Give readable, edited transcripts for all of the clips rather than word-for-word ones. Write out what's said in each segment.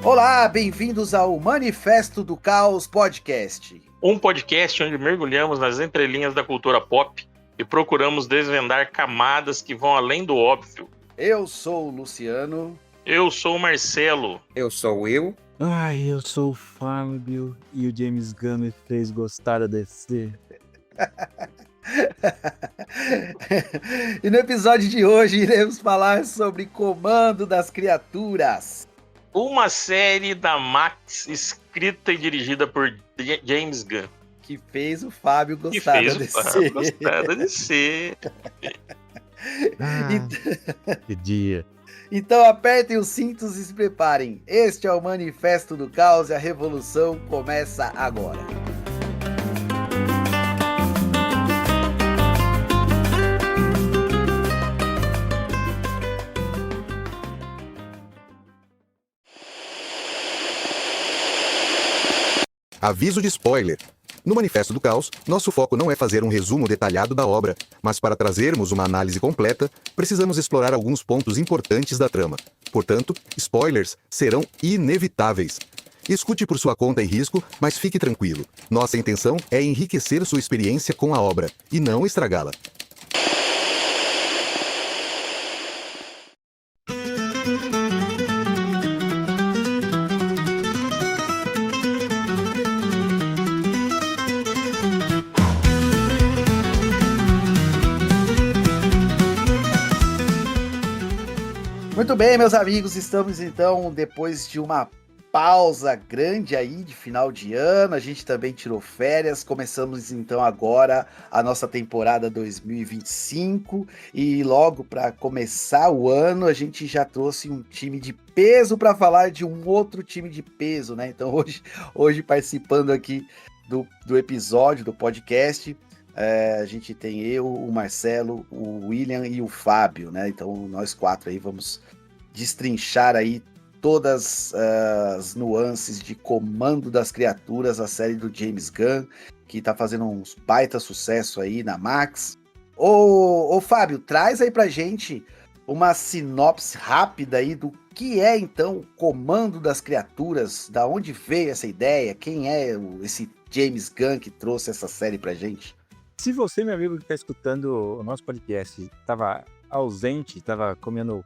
Olá, bem-vindos ao Manifesto do Caos Podcast. Um podcast onde mergulhamos nas entrelinhas da cultura pop e procuramos desvendar camadas que vão além do óbvio. Eu sou o Luciano. Eu sou o Marcelo. Eu sou eu. Eu sou o Fábio e o James Gunn me fez gostar da DC. E no episódio de hoje iremos falar sobre Comando das Criaturas. Uma série da Max escrita e dirigida por James Gunn. Que fez o Fábio Que gostar fez da o DC. Fábio gostar da DC. Que dia. Então apertem os cintos e se preparem. Este é o Manifesto do Caos e a revolução começa agora. Aviso de spoiler. No Manifesto do Caos, nosso foco não é fazer um resumo detalhado da obra, mas para trazermos uma análise completa, precisamos explorar alguns pontos importantes da trama. Portanto, spoilers serão inevitáveis. Escute por sua conta e risco, mas fique tranquilo. Nossa intenção é enriquecer sua experiência com a obra, e não estragá-la. Muito bem, meus amigos, estamos então depois de uma pausa grande aí de final de ano, a gente também tirou férias, começamos então agora a nossa temporada 2025 e logo para começar o ano a gente já trouxe um time de peso para falar de um outro time de peso, né? Então hoje participando aqui do episódio, do podcast, a gente tem eu, o Marcelo, o William e o Fábio, né? Então nós quatro aí vamos destrinchar aí todas as nuances de Comando das Criaturas, a série do James Gunn, que tá fazendo um baita sucesso aí na Max. Ô Fábio, traz aí pra gente uma sinopse rápida aí do que é então o Comando das Criaturas, da onde veio essa ideia, quem é esse James Gunn que trouxe essa série pra gente. Se você, meu amigo que está escutando o nosso podcast, estava ausente, estava comendo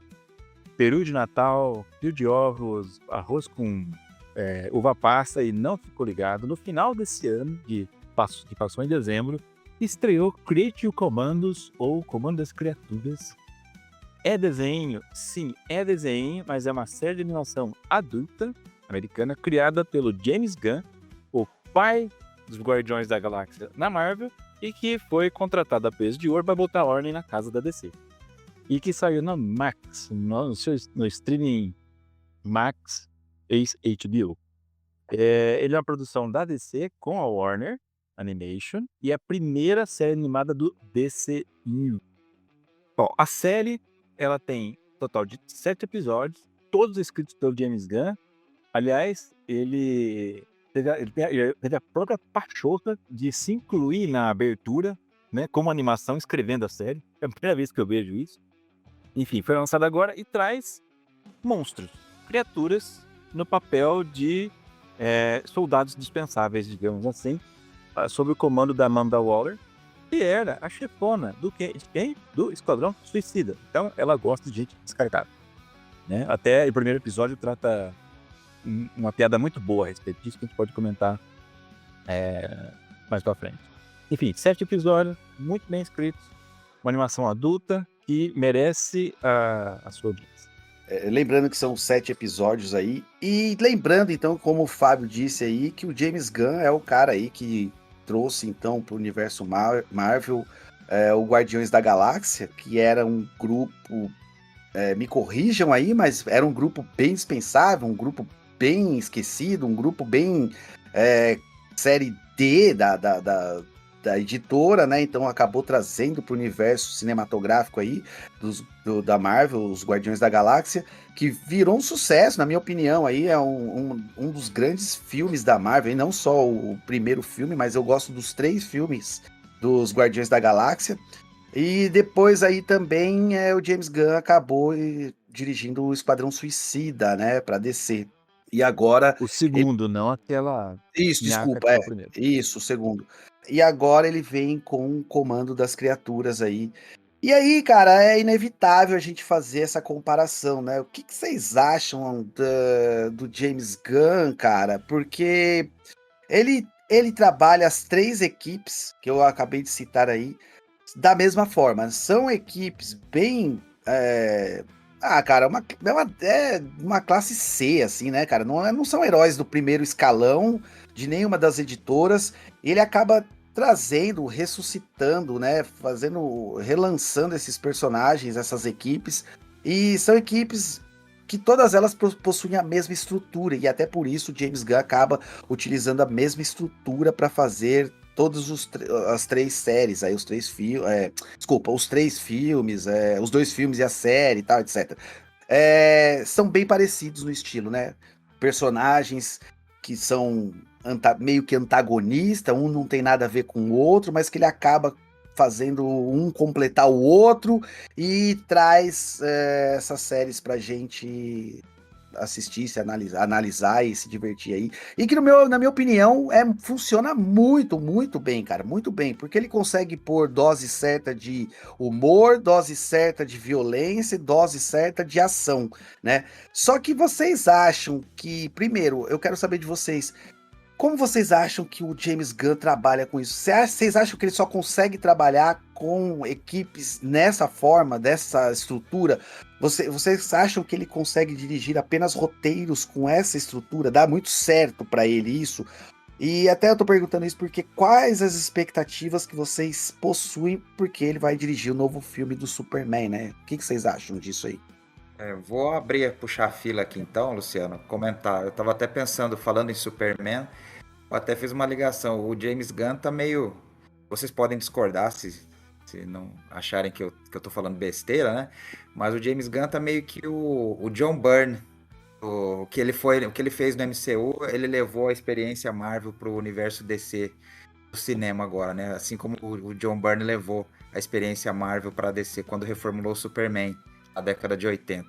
peru de Natal, fio de ovos, arroz com uva passa e não ficou ligado, no final desse ano, que passou em dezembro, estreou Create Commandos, ou Comando das Criaturas. É desenho? Sim, é desenho, mas é uma série de animação adulta, americana, criada pelo James Gunn, o pai dos Guardiões da Galáxia na Marvel, e que foi contratado a peso de ouro para botar ordem na casa da DC. E que saiu na Max, no streaming Max HBO. Ele é uma produção da DC com a Warner Animation e é a primeira série animada do DCU. Bom, a série ela tem um total de 7 episódios, todos escritos pelo James Gunn. Aliás, ele teve a própria pachorra de se incluir na abertura, né, como animação, escrevendo a série. É a primeira vez que eu vejo isso. Enfim, foi lançado agora e traz monstros, criaturas, no papel de soldados dispensáveis, digamos assim, sob o comando da Amanda Waller, que era a chefona de quem? Do Esquadrão Suicida. Então, ela gosta de gente descartável, né? Até o primeiro episódio trata uma piada muito boa a respeito disso, que a gente pode comentar mais pra frente. Enfim, 7 episódios, muito bem escritos, uma animação adulta que merece a sua audiência. Lembrando que são 7 episódios aí, e lembrando então, como o Fábio disse aí, que o James Gunn é o cara aí que trouxe então pro universo Marvel o Guardiões da Galáxia, que era um grupo, me corrijam aí, mas era um grupo bem dispensável, um grupo bem esquecido, um grupo bem série D da editora, né? Então acabou trazendo para o universo cinematográfico aí da Marvel, os Guardiões da Galáxia, que virou um sucesso, na minha opinião. Aí é um dos grandes filmes da Marvel, e não só o primeiro filme, mas eu gosto dos 3 filmes dos Guardiões da Galáxia. E depois aí também o James Gunn acabou dirigindo o Esquadrão Suicida, né, para DC. E agora O segundo, não aquela isso, nhaca desculpa, que é. foi o primeiro. Isso, o segundo. E agora ele vem com o comando das criaturas aí. E aí, cara, é inevitável a gente fazer essa comparação, né? O que que vocês acham do James Gunn, cara? Porque ele trabalha as 3 equipes que eu acabei de citar aí, da mesma forma. São equipes bem, cara, uma classe C, assim, né, cara? Não são heróis do primeiro escalão de nenhuma das editoras. Ele acaba trazendo, ressuscitando, né, relançando esses personagens, essas equipes. E são equipes que todas elas possuem a mesma estrutura, e até por isso o James Gunn acaba utilizando a mesma estrutura para fazer todas as 3 séries, aí os 3 filmes, desculpa, os 3 filmes, os 2 filmes e a série e tal, etc. São bem parecidos no estilo, né? Personagens que são meio que antagonista, um não tem nada a ver com o outro, mas que ele acaba fazendo um completar o outro e traz essas séries pra gente assistir, se analisar e se divertir aí. E que na minha opinião funciona muito, muito bem, cara, muito bem, porque ele consegue pôr dose certa de humor, dose certa de violência, dose certa de ação, né? Só que vocês acham que, primeiro, eu quero saber de vocês, como vocês acham que o James Gunn trabalha com isso? Vocês acham que ele só consegue trabalhar com equipes nessa forma, dessa estrutura? Vocês acham que ele consegue dirigir apenas roteiros com essa estrutura? Dá muito certo para ele isso? E até eu tô perguntando isso porque quais as expectativas que vocês possuem porque ele vai dirigir o novo filme do Superman, né? O que vocês acham disso aí? Vou abrir, puxar a fila aqui então, Luciano, comentar. Eu tava até pensando, falando em Superman, eu até fiz uma ligação. O James Gunn tá meio. Vocês podem discordar se não acharem que eu tô falando besteira, né? Mas o James Gunn tá meio que o John Byrne. O que ele fez no MCU, ele levou a experiência Marvel pro universo DC do cinema agora, né? Assim como o John Byrne levou a experiência Marvel pra DC quando reformulou o Superman na década de 80.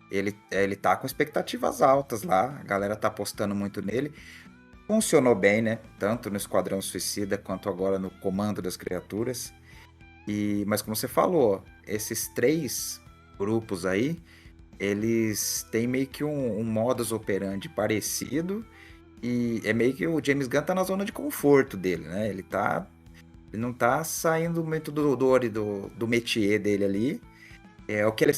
Ele tá com expectativas altas lá, a galera tá apostando muito nele. Funcionou bem, né? Tanto no Esquadrão Suicida quanto agora no Comando das Criaturas. Mas como você falou, esses 3 grupos aí, eles têm meio que um modus operandi parecido. E é meio que o James Gunn tá na zona de conforto dele, né? Ele não tá saindo muito do métier dele ali. É o que ele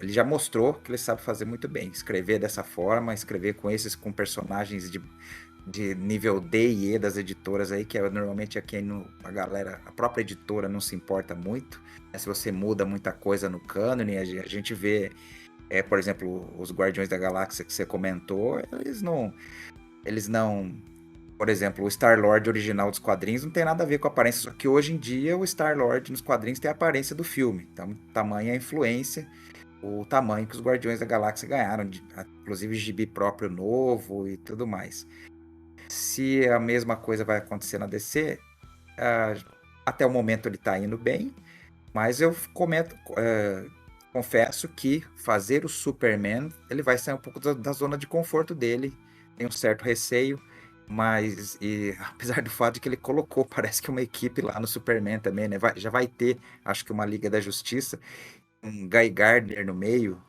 já mostrou que ele sabe fazer muito bem. Escrever dessa forma, escrever com personagens de nível D e E das editoras aí, que normalmente a galera, a própria editora não se importa muito, né? Se você muda muita coisa no cânone, a gente vê, por exemplo, os Guardiões da Galáxia que você comentou, eles não, por exemplo, o Star-Lord original dos quadrinhos não tem nada a ver com a aparência, só que hoje em dia o Star-Lord nos quadrinhos tem a aparência do filme, então tamanha a influência, o tamanho que os Guardiões da Galáxia ganharam, inclusive gibi próprio novo e tudo mais. Se a mesma coisa vai acontecer na DC, até o momento ele tá indo bem, mas eu confesso que fazer o Superman, ele vai sair um pouco da zona de conforto dele, tem um certo receio, mas apesar do fato de que ele colocou, parece que uma equipe lá no Superman também, né? Já vai ter, acho que uma Liga da Justiça, um Guy Gardner no meio,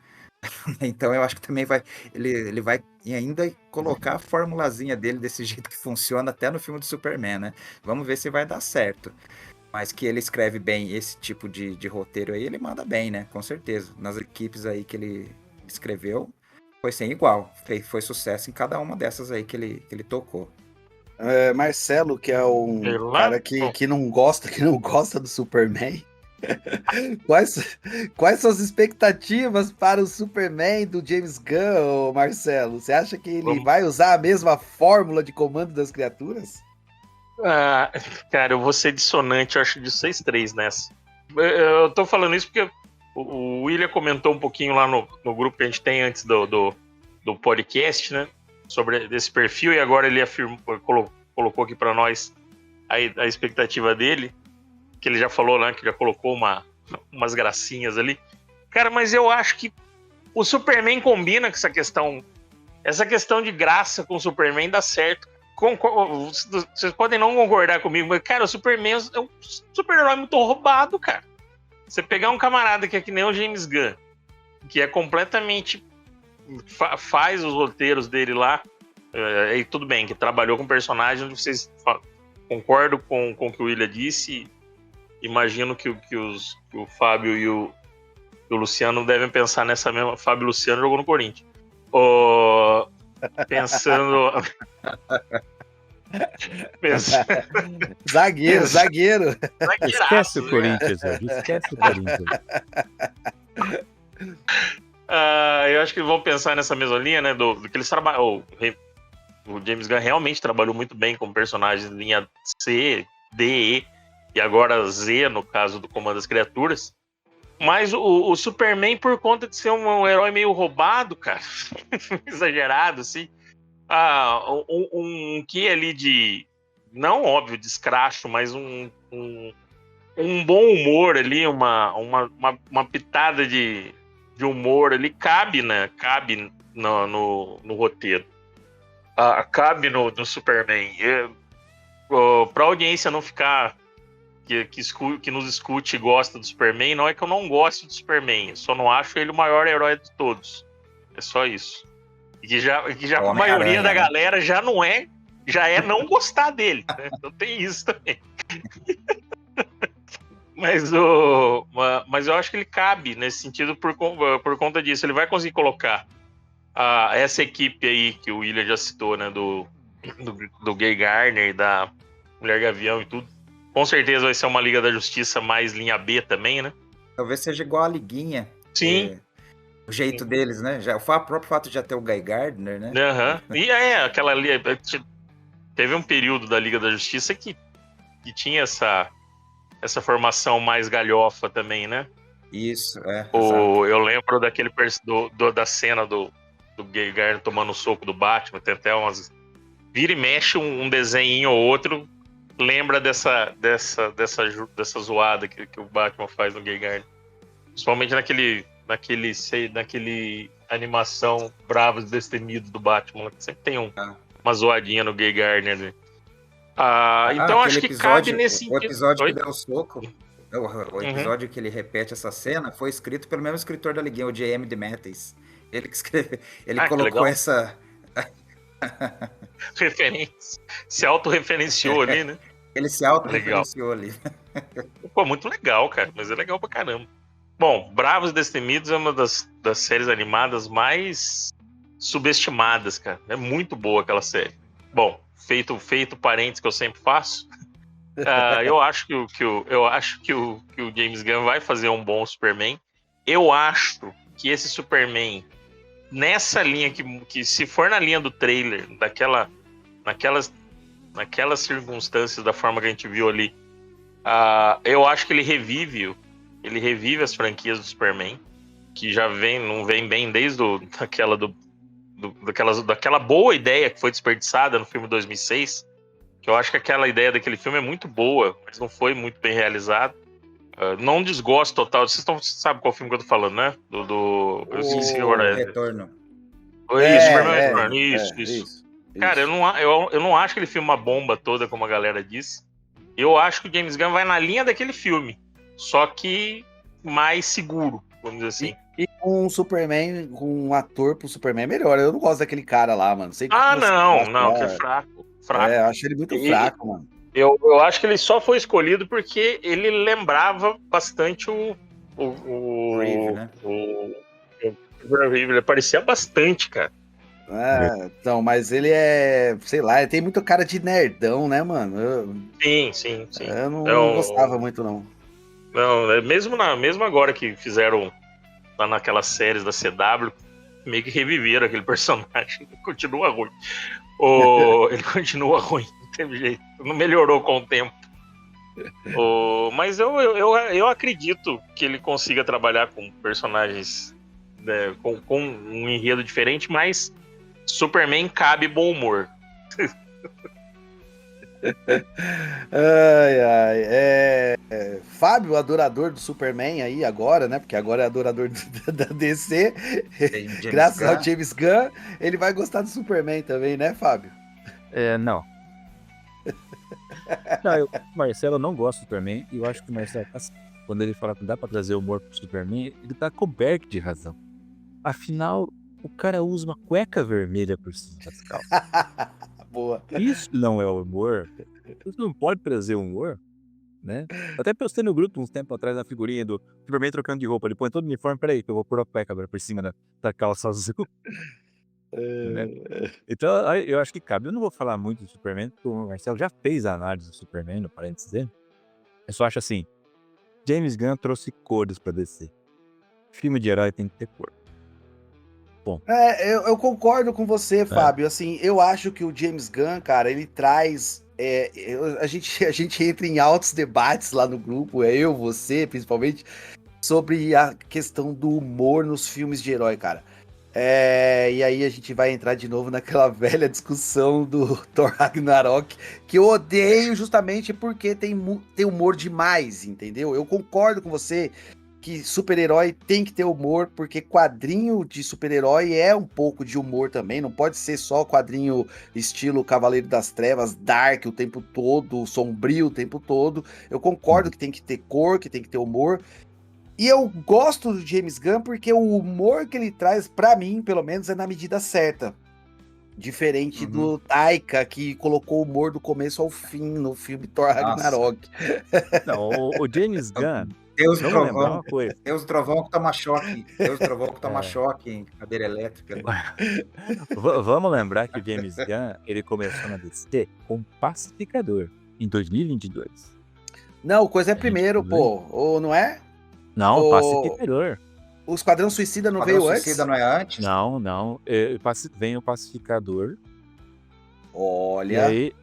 então eu acho que também ele vai ainda colocar a formulazinha dele desse jeito que funciona até no filme do Superman, né? Vamos ver se vai dar certo. Mas que ele escreve bem esse tipo de roteiro aí, ele manda bem, né? Com certeza. Nas equipes aí que ele escreveu, foi sem igual. Foi sucesso em cada uma dessas aí que ele tocou. Marcelo, que é um cara que não gosta do Superman. Quais suas expectativas para o Superman do James Gunn, Marcelo? Você acha que ele vai usar a mesma fórmula de comando das criaturas? Cara, eu vou ser dissonante, eu acho, de 6-3 nessa. Eu tô falando isso porque o William comentou um pouquinho lá no grupo que a gente tem antes do podcast, né? Sobre esse perfil, e agora ele colocou aqui para nós a expectativa dele, que ele já falou, né? Que já colocou umas gracinhas ali. Cara, mas eu acho que o Superman combina com essa questão essa questão de graça com o Superman dá certo. Vocês podem não concordar comigo, mas, cara, o Superman é um super-herói muito roubado, cara. Você pegar um camarada que é que nem o James Gunn, que é completamente... faz os roteiros dele lá, e tudo bem, que trabalhou com personagens, vocês concordo com o que o William disse, imagino que o Fábio e o Luciano devem pensar nessa mesma... Fábio e o Luciano jogou no Corinthians. Pensando... Zagueiro. Esquece o Corinthians, velho. Esquece o Corinthians. Eu acho que vão pensar nessa mesma linha, né? Do que eles trabalham. O James Gunn realmente trabalhou muito bem com personagens de linha C, D, E e agora Z, no caso do Comando das Criaturas. Mas o Superman, por conta de ser um herói meio roubado, cara, exagerado, assim, um que ali de, não óbvio, de escracho, mas um bom humor ali, uma pitada de humor ali, cabe, né? Cabe no roteiro. Cabe no Superman. Pra audiência não ficar... Que nos escute e gosta do Superman, não é que eu não goste do Superman, eu só não acho ele o maior herói de todos. É só isso. E que já a maioria da galera já é não gostar dele, né? Então tem isso também. Mas eu acho que ele cabe nesse sentido por conta disso. Ele vai conseguir colocar essa equipe aí que o William já citou, né? Do Guy Gardner, da Mulher Gavião e tudo. Com certeza vai ser uma Liga da Justiça mais linha B também, né? Talvez seja igual a Liguinha. Sim. O jeito deles, né? O próprio fato de já ter o Guy Gardner, né? E aquela ali... Teve um período da Liga da Justiça que tinha essa formação mais galhofa também, né? Isso, eu lembro daquele da cena do Guy Gardner tomando o soco do Batman, tem até umas... Vira e mexe um desenho ou outro, lembra dessa zoada que o Batman faz no Guy Gardner. Principalmente naquele animação Bravos e Destemidos do Batman, que sempre tem uma zoadinha no Guy Gardner, né? Então acho que cabe nesse sentido. O episódio que deu o soco, o episódio que ele repete essa cena, foi escrito pelo mesmo escritor da Liguinha, o J.M. DeMatteis. Ele que escreveu, ele colocou essa... referência. Se autorreferenciou ali, né? Ele se autorreferenciou ali. Pô, muito legal, cara. Mas é legal pra caramba. Bom, Bravos e Destemidos é uma das séries animadas mais subestimadas, cara. É muito boa aquela série. Bom, feito parênteses que eu sempre faço. Eu acho que o James Gunn vai fazer um bom Superman. Eu acho que esse Superman, nessa linha que se for na linha do trailer, naquelas circunstâncias, da forma que a gente viu ali, eu acho que ele revive as franquias do Superman, que já não vem bem desde daquela boa ideia que foi desperdiçada no filme 2006, que eu acho que aquela ideia daquele filme é muito boa, mas não foi muito bem realizada. Não desgosto total. Vocês sabem qual filme que eu tô falando, né? Eu esqueci agora. Retorno. Superman Retorno. Isso. Cara, eu não acho aquele filme uma bomba toda, como a galera diz. Eu acho que o James Gunn vai na linha daquele filme, só que mais seguro, vamos dizer assim. E com um Superman, com um ator pro Superman é melhor. Eu não gosto daquele cara lá, mano. Que é fraco. Acho ele muito fraco, mano. Eu acho que ele só foi escolhido porque ele lembrava bastante o Reeve, né? Ele parecia bastante, cara. Então, mas ele sei lá, ele tem muito cara de nerdão, né, mano? Sim. Eu não gostava muito, não. Não, mesmo agora que fizeram lá naquelas séries da CW, meio que reviveram aquele personagem. Ele continua ruim. Ele continua ruim, não teve jeito. Não melhorou com o tempo. Mas eu acredito que ele consiga trabalhar com personagens, né, com um enredo diferente, mas Superman cabe bom humor. Ai, ai. Fábio, adorador do Superman aí agora, né? Porque agora é adorador da DC. Tem James Graças ao Gunn. James Gunn, ele vai gostar do Superman também, né, Fábio? Não. Não, o Marcelo não gosta do Superman, e eu acho que o Marcelo, quando ele fala que dá pra trazer humor pro Superman, ele tá coberto de razão. Afinal, o cara usa uma cueca vermelha por cima das calças. Boa. Isso não é humor. Isso não pode trazer humor, né? Até postei no grupo uns tempos atrás a figurinha do Superman trocando de roupa. Ele põe todo o uniforme, peraí, que eu vou pôr a cueca agora por cima da calça azul, né? Então, aí eu acho que cabe. Eu não vou falar muito do Superman, porque o Marcelo já fez a análise do Superman, no parênteses dele. Eu só acho assim, James Gunn trouxe cores pra DC. Filme de herói tem que ter cor. Eu concordo com você, Fábio. Assim, eu acho que o James Gunn, cara, ele traz. A gente entra em altos debates lá no grupo, eu, você, principalmente, sobre a questão do humor nos filmes de herói, cara. E aí a gente vai entrar de novo naquela velha discussão do Thor Ragnarok, que eu odeio justamente porque tem humor demais, entendeu? Eu concordo com você que super-herói tem que ter humor, porque quadrinho de super-herói é um pouco de humor também, não pode ser só quadrinho estilo Cavaleiro das Trevas, dark o tempo todo, sombrio o tempo todo. Eu concordo que tem que ter cor, que tem que ter humor. E eu gosto do James Gunn porque o humor que ele traz, pra mim, pelo menos, é na medida certa. Diferente do Taika, que colocou o humor do começo ao fim no filme Thor Nossa. Ragnarok. Não, o James Gunn, Deus vamos lembrar trovão. uma coisa. Deus trovão que toma choque. Deus trovão que toma choque em cadeira elétrica. Vamos lembrar que o James Gunn, ele começou na DC com Pacificador, em 2022. Não, o coisa é A gente primeiro, vê. pô. Ou não é? Não, Pacificador. O Esquadrão Suicida não Esquadrão veio Suicida antes? não é antes? Não. Vem o Pacificador, e Olha. aí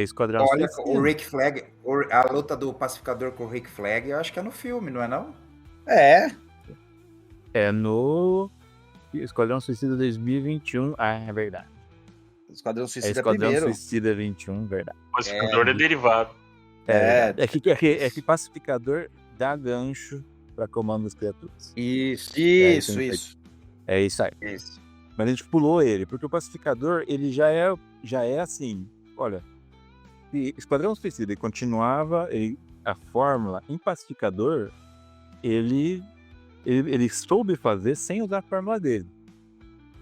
Esquadrão Olha, Suicida. o Rick Flag, a luta do Pacificador com o Rick Flag, eu acho que é no filme, não é não? É no Esquadrão Suicida 2021. Ah, é verdade. Esquadrão É Suicida Esquadrão primeiro. Suicida 21, verdade. O pacificador é derivado. É que Pacificador dá gancho pra Comando das Criaturas. Isso. Isso. É isso aí. Isso. Mas a gente pulou ele, porque o Pacificador, ele já é assim, olha, se Esquadrão Suicida continuava a fórmula em Pacificador, ele soube fazer sem usar a fórmula dele.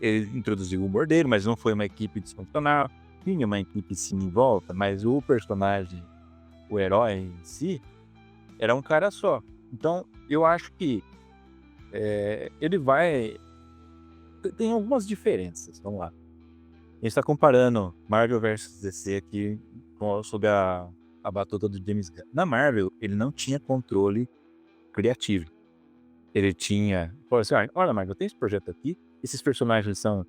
Ele introduziu o humor dele, mas não foi uma equipe disfuncional, tinha uma equipe sim em volta, mas o personagem, o herói em si, era um cara só. Então, eu acho que ele vai... Tem algumas diferenças, vamos lá. A gente está comparando Marvel vs DC aqui sob a batuta do James Gunn. Na Marvel, ele não tinha controle criativo. Ele tinha... Falou assim, olha Marvel, tem esse projeto aqui, esses personagens são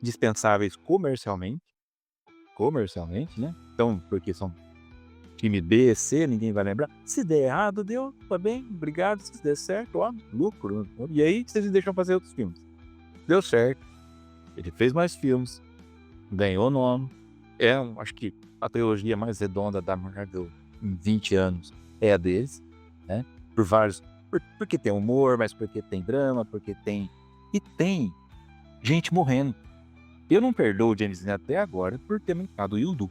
dispensáveis comercialmente, né? Então, porque são time B, C, ninguém vai lembrar. Se der errado, deu, tá bem, obrigado. Se der certo, ó, lucro. E aí, vocês deixam fazer outros filmes. Deu certo. Ele fez mais filmes. Ganhou nome. Acho que a trilogia mais redonda da Marvel em 20 anos é a deles, né? Por vários... Porque tem humor, mas porque tem drama, porque tem... E tem gente morrendo. Eu não perdoo o James Gunn até agora por ter matado o Yondu,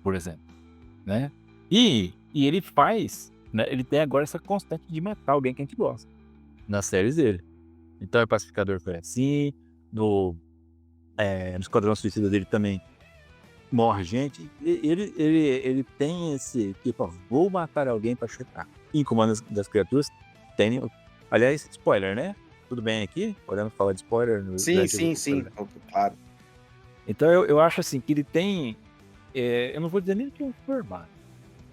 por exemplo, né? E ele faz, né? Ele tem agora essa constante de matar alguém que a gente gosta nas séries dele. Então, o Pacificador foi assim, no Esquadrão Suicida dele também morre gente. Ele tem esse tipo, vou matar alguém pra chutar. Em Comando das Criaturas tem, aliás, spoiler, né? Tudo bem aqui? Podemos falar de spoiler? Sim, claro. Então eu acho assim que ele tem, eu não vou dizer nem que é um formato,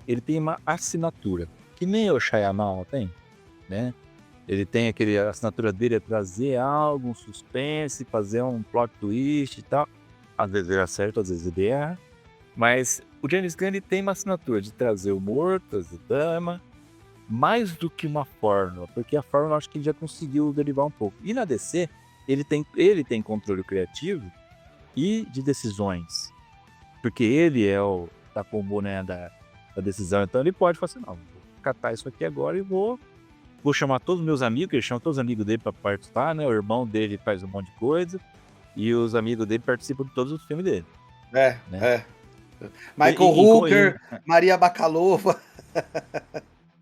ele tem uma assinatura, que nem o Shyamalan tem, né? Ele tem a assinatura dele é trazer algo, um suspense, fazer um plot twist e tal. Às vezes ele acerta, às vezes ele erra. Mas o James Gunn ele tem uma assinatura de trazer humor, trazer drama, mais do que uma fórmula, porque a fórmula eu acho que ele já conseguiu derivar um pouco. E na DC, ele tem controle criativo e de decisões, porque ele é tá com o boné da decisão. Então ele pode falar assim, não, vou catar isso aqui agora e vou chamar todos os meus amigos, ele chama todos os amigos dele pra participar, né? O irmão dele faz um monte de coisa e os amigos dele participam de todos os filmes dele. Né? Michael Hooker, Maria Bakalova.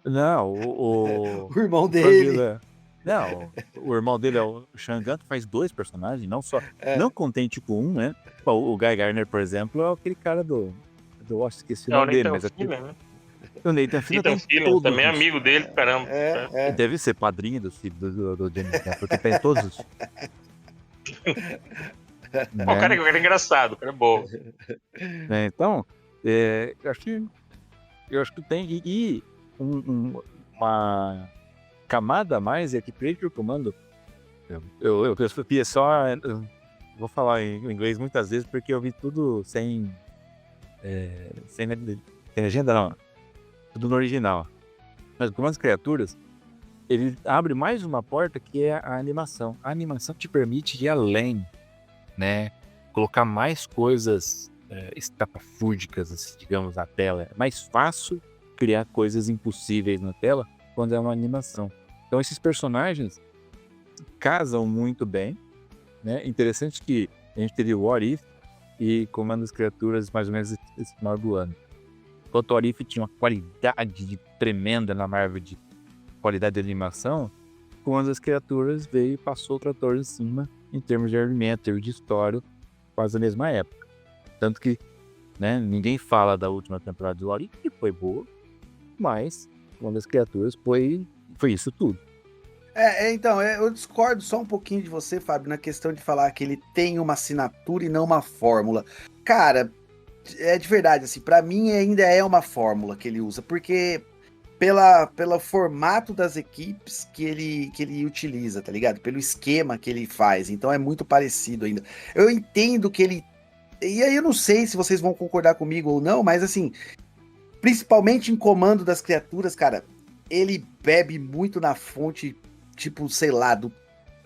Não, o irmão o dele. Não, o irmão dele é o Shangan, faz 2 personagens, não só. Não contente com um, né? O Guy Gardner, por exemplo, é aquele cara do esqueci o nome dele, mas aqui. O Nathan Fillion também é amigo dele, caramba. Deve ser padrinho do filho do James Gunn, porque tem todos os. O cara é engraçado, o cara é bom. Então, eu acho que tem uma camada a mais é que Creature Comando. Eu vou falar em inglês muitas vezes porque eu vi tudo sem legenda, não. Tudo no original. Mas com as criaturas, ele abre mais uma porta que é a animação. A animação te permite ir além, né? Colocar mais coisas estapafúrdicas, assim, digamos, na tela. É mais fácil criar coisas impossíveis na tela quando é uma animação. Então esses personagens casam muito bem, né? Interessante que a gente teve o What If e Comando das Criaturas mais ou menos esse final do ano. Enquanto o What If tinha uma qualidade tremenda na Marvel de qualidade de animação, Comando das Criaturas veio e passou o trator em cima em termos de argumento, de história, quase a mesma época. Tanto que, né, ninguém fala da última temporada do What If, que foi boa, mas Comando das Criaturas foi isso tudo. Então, eu discordo só um pouquinho de você, Fábio, na questão de falar que ele tem uma assinatura e não uma fórmula. Cara, é de verdade, assim, pra mim ainda é uma fórmula que ele usa, porque pelo formato das equipes que ele utiliza, tá ligado? Pelo esquema que ele faz, então é muito parecido ainda. Eu entendo que ele... E aí eu não sei se vocês vão concordar comigo ou não, mas assim, principalmente em Comando das Criaturas, cara, ele bebe muito na fonte, tipo, sei lá, do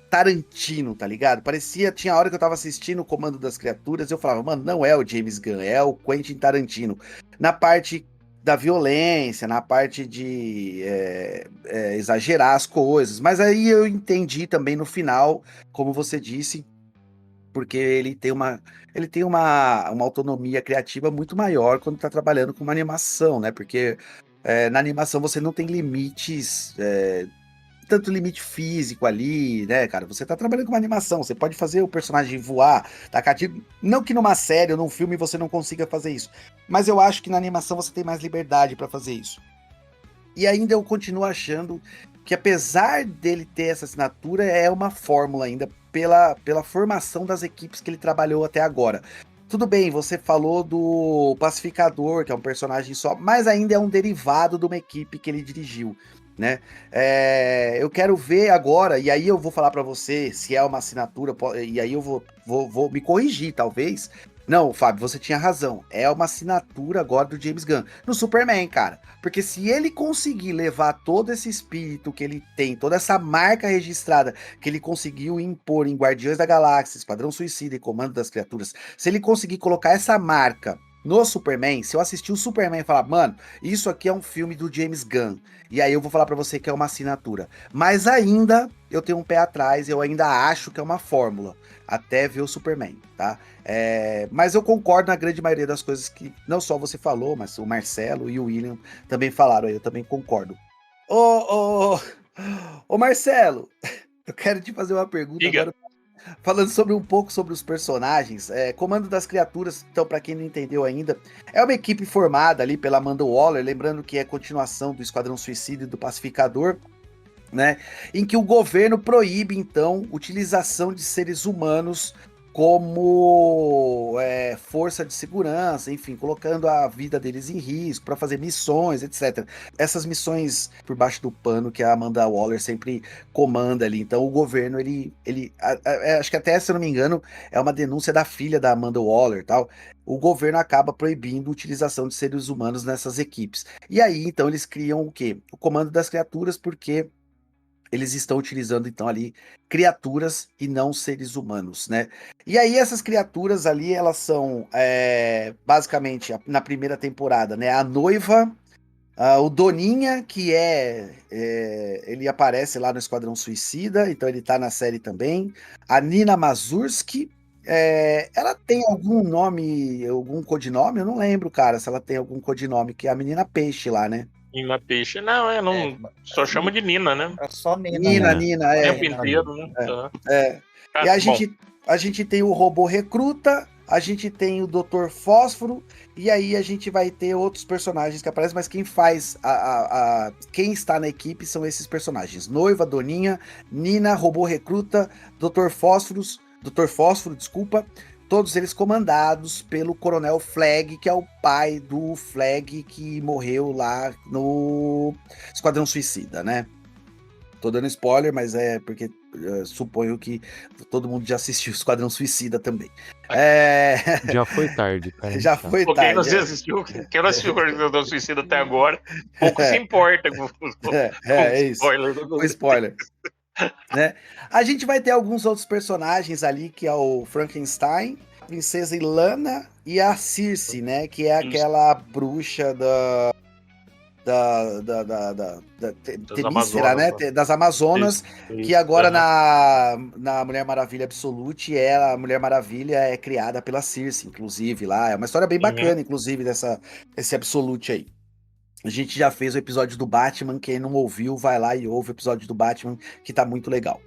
Tarantino, tá ligado? Tinha hora que eu tava assistindo o Comando das Criaturas, eu falava, mano, não é o James Gunn, é o Quentin Tarantino. Na parte da violência, na parte de exagerar as coisas, mas aí eu entendi também no final, como você disse, porque ele tem uma autonomia criativa muito maior quando tá trabalhando com uma animação, né? Porque na animação você não tem limites, tanto limite físico ali, né, cara? Você tá trabalhando com uma animação, você pode fazer o personagem voar, tacar tiro. Não que numa série ou num filme você não consiga fazer isso, mas eu acho que na animação você tem mais liberdade pra fazer isso. E ainda eu continuo achando que, apesar dele ter essa assinatura, é uma fórmula ainda pela formação das equipes que ele trabalhou até agora. Tudo bem, você falou do Pacificador, que é um personagem só, mas ainda é um derivado de uma equipe que ele dirigiu, né? Eu quero ver agora, e aí eu vou falar pra você se é uma assinatura, e aí eu vou me corrigir, talvez. Não, Fábio, você tinha razão. É uma assinatura agora do James Gunn no Superman, cara. Porque se ele conseguir levar todo esse espírito que ele tem, toda essa marca registrada que ele conseguiu impor em Guardiões da Galáxia, Esquadrão Suicida e Comando das Criaturas, se ele conseguir colocar essa marca no Superman, se eu assistir o Superman e falar, mano, isso aqui é um filme do James Gunn, e aí eu vou falar pra você que é uma assinatura. Mas ainda eu tenho um pé atrás, eu ainda acho que é uma fórmula, até ver o Superman, tá? Mas eu concordo na grande maioria das coisas que não só você falou, mas o Marcelo e o William também falaram, eu também concordo. Ô Marcelo, eu quero te fazer uma pergunta Diga. agora. Falando um pouco sobre os personagens, Comando das Criaturas, então, para quem não entendeu ainda, é uma equipe formada ali pela Amanda Waller, lembrando que é continuação do Esquadrão Suicida e do Pacificador, né? Em que o governo proíbe, então, utilização de seres humanos como força de segurança, enfim, colocando a vida deles em risco para fazer missões, etc. Essas missões por baixo do pano que a Amanda Waller sempre comanda ali. Então o governo, acho que até, se eu não me engano, é uma denúncia da filha da Amanda Waller, tal. O governo acaba proibindo a utilização de seres humanos nessas equipes. E aí, então, eles criam o quê? O Comando das Criaturas, porque eles estão utilizando então ali criaturas e não seres humanos, né? E aí essas criaturas ali, elas são basicamente na primeira temporada, né? A noiva, o Doninha, que ele aparece lá no Esquadrão Suicida, então ele tá na série também. A Nina Mazursky, ela tem algum nome, algum codinome? Eu não lembro, cara, se ela tem algum codinome, que é a menina peixe lá, né? Nina Peixe. Não, não. Só chama de Nina, né? É só Nina. Nina, né? Nina, O é. tempo inteiro, né? É. Tá. É. E Ah, a bom, gente tem o robô recruta, a gente tem o Dr. Fósforo, e aí a gente vai ter outros personagens que aparecem, mas quem faz quem está na equipe são esses personagens: Noiva, Doninha, Nina, robô recruta, Dr. Fósforo, desculpa, todos eles comandados pelo Coronel Flag, que é o pai do Flag que morreu lá no Esquadrão Suicida, né? Tô dando spoiler, mas é porque suponho que todo mundo já assistiu Esquadrão Suicida também. Já foi tarde, cara. Já foi Pô, quem não tarde. assistiu, quem não assistiu o Esquadrão Suicida até agora, pouco se importa com É isso. spoiler. Com spoiler. Né? A gente vai ter alguns outros personagens ali, que é o Frankenstein, a Princesa Ilana e a Circe, né? Que é aquela bruxa Temícera, né? Amazonas, Das Amazonas, que agora na Mulher Maravilha Absolute, a Mulher Maravilha é criada pela Circe, inclusive, lá. É uma história bem bacana, inclusive, esse Absolute aí. A gente já fez o episódio do Batman, quem não ouviu, vai lá e ouve o episódio do Batman, que tá muito legal.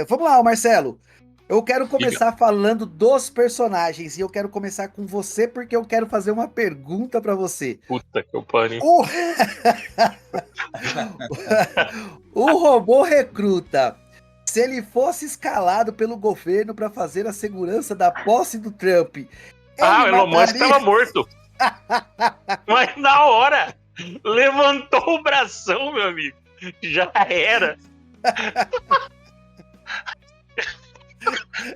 Vamos lá, Marcelo. Eu quero começar falando dos personagens, e eu quero começar com você, porque eu quero fazer uma pergunta pra você. Puta que eu pariu. O robô recruta, se ele fosse escalado pelo governo para fazer a segurança da posse do Trump, o Elon Musk estava morto. Mas na hora, levantou o bração, meu amigo. Já era.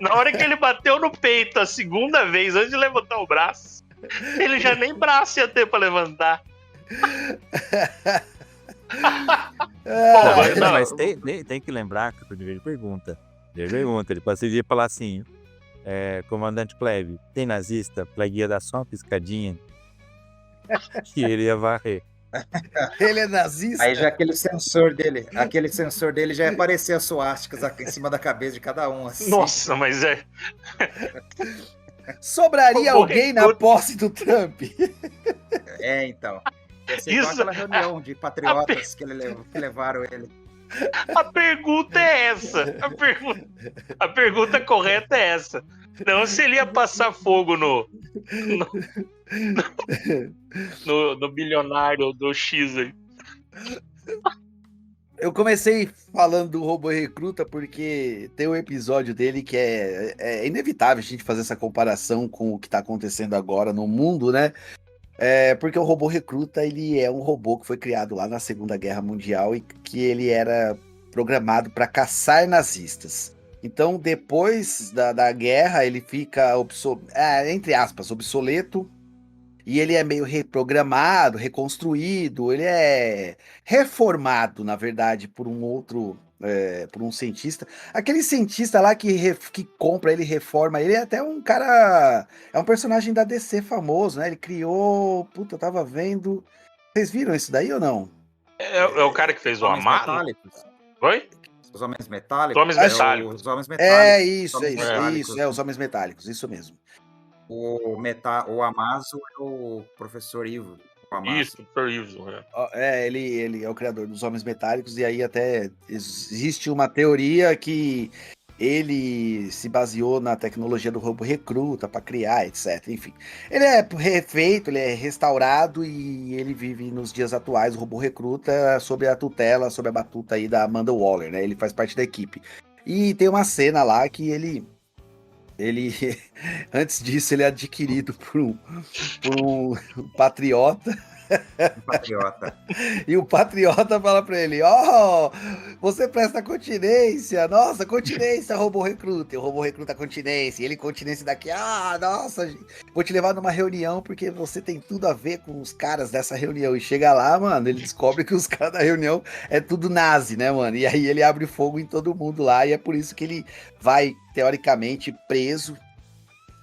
Na hora que ele bateu no peito a segunda vez, antes de levantar o braço, ele já nem braço ia ter pra levantar. Mas tem que lembrar que eu tive pergunta. Ele poderia falar assim: comandante Plebe, tem nazista? Plebe ia dar só uma piscadinha que ele ia varrer. Ele é nazista? Aí já aquele sensor dele já ia aparecer as suásticas em cima da cabeça de cada um. Assim. Nossa, mas sobraria alguém na posse do Trump? Então. Isso, aquela reunião de patriotas que levaram ele. A pergunta é essa. A pergunta correta é essa. Não se ele ia passar fogo no bilionário do X aí. Eu comecei falando do robô recruta porque tem um episódio dele que é inevitável a gente fazer essa comparação com o que tá acontecendo agora no mundo, né? Porque o robô recruta, ele é um robô que foi criado lá na Segunda Guerra Mundial e que ele era programado para caçar nazistas. Então, depois da guerra, ele fica, entre aspas, obsoleto, e ele é meio reprogramado, reconstruído, ele é reformado, na verdade, por um cientista. Aquele cientista lá que compra ele, reforma ele, é até um cara, é um personagem da DC famoso, né? Ele criou, eu tava vendo. Vocês viram isso daí ou não? É o cara que fez o Amaro? Oi? Os Homens Metálicos? Os Homens Metálicos. Os Homens Metálicos. Isso, os Homens Metálicos, isso mesmo. O Amazo é o Professor Ivo. Isso, Professor Ivo. Ele é o criador dos Homens Metálicos, e aí até existe uma teoria que ele se baseou na tecnologia do robô recruta para criar, etc. Enfim, ele é refeito, ele é restaurado e ele vive nos dias atuais, o robô recruta, sob a batuta aí da Amanda Waller, né? Ele faz parte da equipe. E tem uma cena lá que ele antes disso, ele é adquirido por um patriota Um patriota. E o patriota fala pra ele: Ó, você presta continência. Nossa, continência, robô recruta. E o robô recruta continência. E ele continência daqui. Ah, nossa, vou te levar numa reunião porque você tem tudo a ver com os caras dessa reunião. E chega lá, mano, ele descobre que os caras da reunião é tudo nazi, né, mano? E aí ele abre fogo em todo mundo lá. E é por isso que ele vai, teoricamente, preso,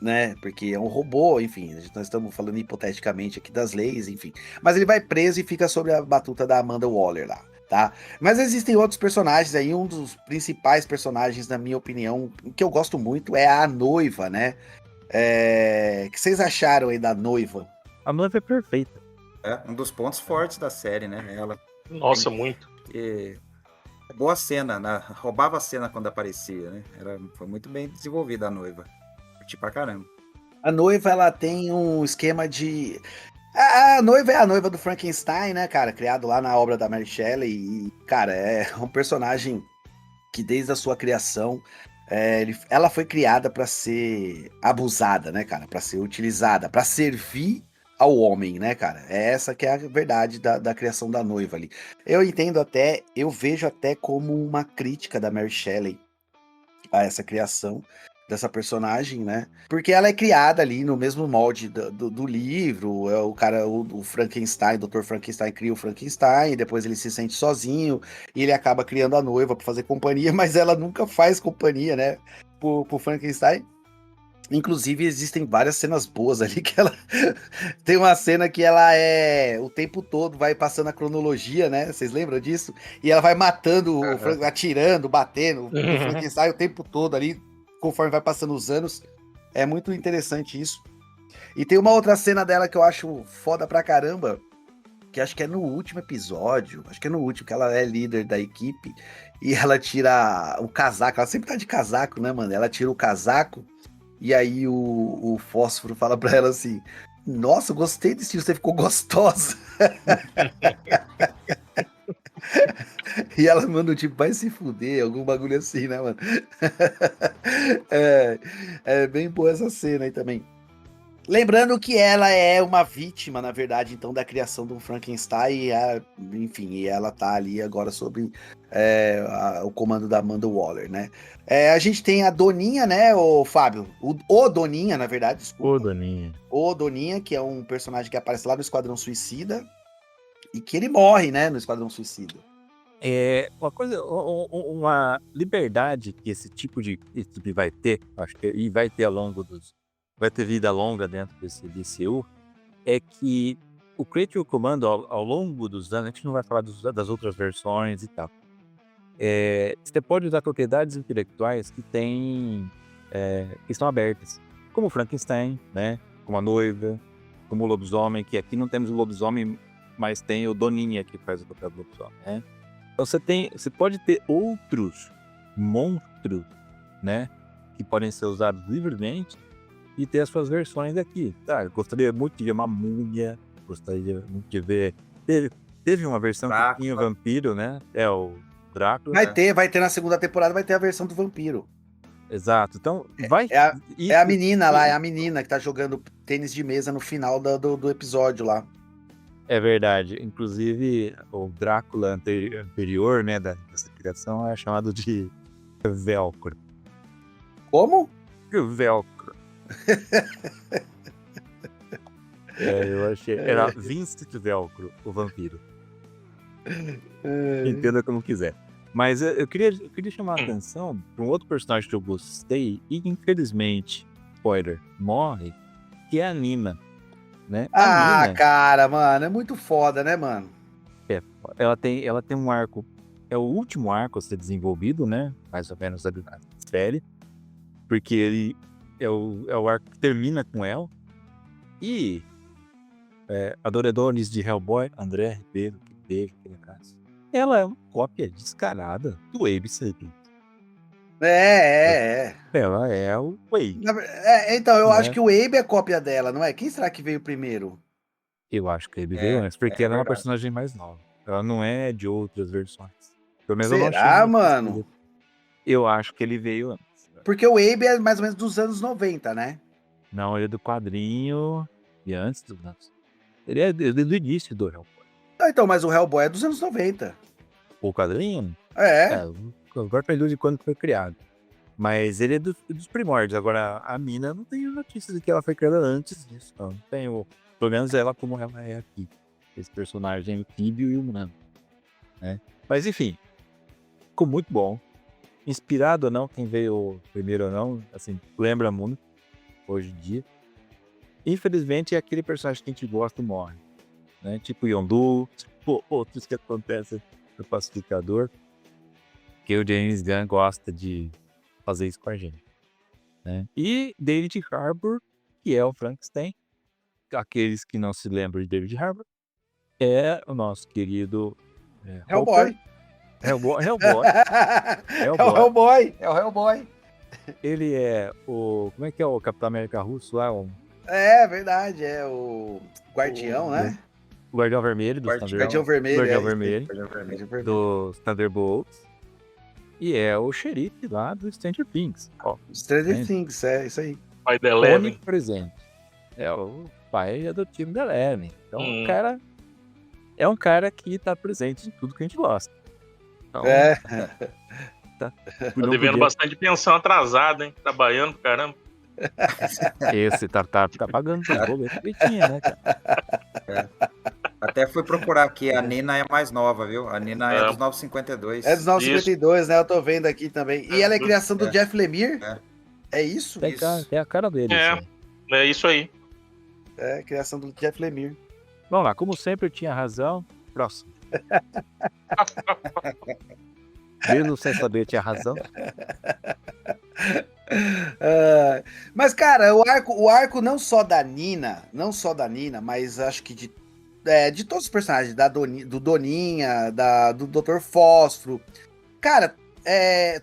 né? Porque é um robô, enfim, nós estamos falando hipoteticamente aqui das leis, enfim. Mas ele vai preso e fica sob a batuta da Amanda Waller lá, tá? Mas existem outros personagens aí, um dos principais personagens, na minha opinião, que eu gosto muito é a noiva, né? O que vocês acharam aí da noiva? A noiva é perfeita. É um dos pontos fortes da série, né? Ela. Nossa, muito. Boa cena, né? Roubava a cena quando aparecia, né? Foi muito bem desenvolvida a noiva. Curti pra caramba. A noiva, ela tem um esquema de... A noiva é a noiva do Frankenstein, né, cara? Criado lá na obra da Mary Shelley. E, cara, é um personagem que desde a sua criação, ela foi criada para ser abusada, né, cara? Para ser utilizada, para servir ao homem, né, cara? É essa que é a verdade da criação da noiva ali. Eu entendo até, eu vejo até como uma crítica da Mary Shelley a essa criação dessa personagem, né? Porque ela é criada ali no mesmo molde do livro. É o cara, o Frankenstein, o Dr. Frankenstein cria o Frankenstein, e depois ele se sente sozinho e ele acaba criando a noiva para fazer companhia, mas ela nunca faz companhia, né? Pro Frankenstein. Inclusive, existem várias cenas boas ali que ela. Tem uma cena que ela o tempo todo vai passando a cronologia, né? Vocês lembram disso? E ela vai matando, atirando, batendo o Frankenstein o tempo todo ali, conforme vai passando os anos. É muito interessante isso. E tem uma outra cena dela que eu acho foda pra caramba, que acho que é no último episódio, acho que é no último, que ela é líder da equipe, e ela tira o casaco, ela sempre tá de casaco, né, mano? Ela tira o casaco, e aí o Fósforo fala pra ela assim: Nossa, gostei desse estilo, você ficou gostosa. E ela manda o tipo, vai se fuder, algum bagulho assim, né, mano? É bem boa essa cena aí também. Lembrando que ela é uma vítima, na verdade, então, da criação do Frankenstein, enfim, e ela tá ali agora sob o comando da Amanda Waller, né? A gente tem a Doninha, né, o Fábio? O Doninha, na verdade, desculpa. Ô, Doninha. O Doninha, que é um personagem que aparece lá no Esquadrão Suicida, e que ele morre, né, no Esquadrão Suicida. Uma coisa, uma liberdade que esse tipo de equipe vai ter, acho que e vai ter vai ter vida longa dentro desse DCU, é que o Creature Commando, ao longo dos anos, a gente não vai falar das outras versões e tal, você pode usar propriedades intelectuais que que estão abertas, como o Frankenstein, né, como a noiva, como o lobisomem, que aqui não temos o lobisomem, mas tem o Doninha que faz o papel do lobisomem, né? Então você pode ter outros monstros, né, que podem ser usados livremente e ter as suas versões aqui. Tá, eu gostaria muito de ver uma múmia, gostaria muito de ver... Teve uma versão Drácula. Que tinha o vampiro, né? É o Drácula. Vai ter na segunda temporada, vai ter a versão do vampiro. Exato. Então, É a menina lá, é a menina que tá jogando tênis de mesa no final do episódio lá. É verdade. Inclusive, o Drácula anterior, né, dessa criação é chamado de Velcro. Como? Velcro. Eu achei. Era Vincent Velcro, o vampiro. Entenda como quiser. Mas eu queria chamar a atenção para um outro personagem que eu gostei e, infelizmente, spoiler, morre, que é a Nina. Né? Nina, cara, mano, é muito foda, né, mano? Ela tem um arco, é o último arco a ser desenvolvido, né? Mais ou menos da série, porque ele é o arco que termina com ela. E adoradores de Hellboy, André Ribeiro, que teve aquele caso, ela é uma cópia descarada do Abe Sapien. Ela é o Abe. Então, eu acho que o Abe é cópia dela, não é? Quem será que veio primeiro? Eu acho que a Abe veio antes, porque ela é uma personagem mais nova. Ela não é de outras versões. Pelo menos será, mano? Eu acho que ele veio antes. Porque o Abe é mais ou menos dos anos 90, né? Não, ele é do quadrinho e antes dos anos. Ele é do início do Hellboy. Ah, então, mas o Hellboy é dos anos 90. O quadrinho? É. Agora faz de quando foi criado. Mas ele é dos primórdios. Agora, a Mina não tem notícias de que ela foi criada antes disso. Não tem, pelo menos ela como ela é aqui. Esse personagem anfíbio e humano. Né? Mas enfim, ficou muito bom. Inspirado ou não, quem veio primeiro ou não, assim, lembra muito, hoje em dia. Infelizmente, é aquele personagem que a gente gosta morre. Né? Tipo Yondu, tipo outros que acontecem no Pacificador. Que o James Gunn gosta de fazer isso com a gente. Né? E David Harbour, que é o Frankenstein. Aqueles que não se lembram de David Harbour, é o nosso querido Hellboy. Hellboy. É o Hellboy. É o Hellboy. Ele é o... Como é que é o Capitão América russo lá? É verdade, é o Guardião, né? O Guardião Vermelho do Guardião Vermelho. Guardião é, Vermelho Guardião Vermelho. dos Thunderbolts. E é o xerife lá do Stranger Things. Ó, Stranger Things, é isso aí. Pai da Eleven. presente. É o pai adotivo da Eleven. Então, o Hum. cara é um cara que tá presente em tudo que a gente gosta. Então, É. Tá devendo bastante pensão atrasada, hein? Trabalhando, caramba. Esse tá pagando por boleto que tinha, né, cara? Até fui procurar aqui, a Nina é mais nova, viu? A Nina é É. dos 952. É dos 952, né? Eu tô vendo aqui também. E ela é criação do É. Jeff Lemire? É. É isso? Tem a cara dele. É. Assim. É isso aí. É, criação do Jeff Lemire. Vamos lá, como sempre eu tinha razão. Próximo. Mesmo sem saber, eu tinha razão. Mas, cara, o arco não só da Nina, mas acho que de todos os personagens, do Doninha, do Dr. Fósforo. Cara,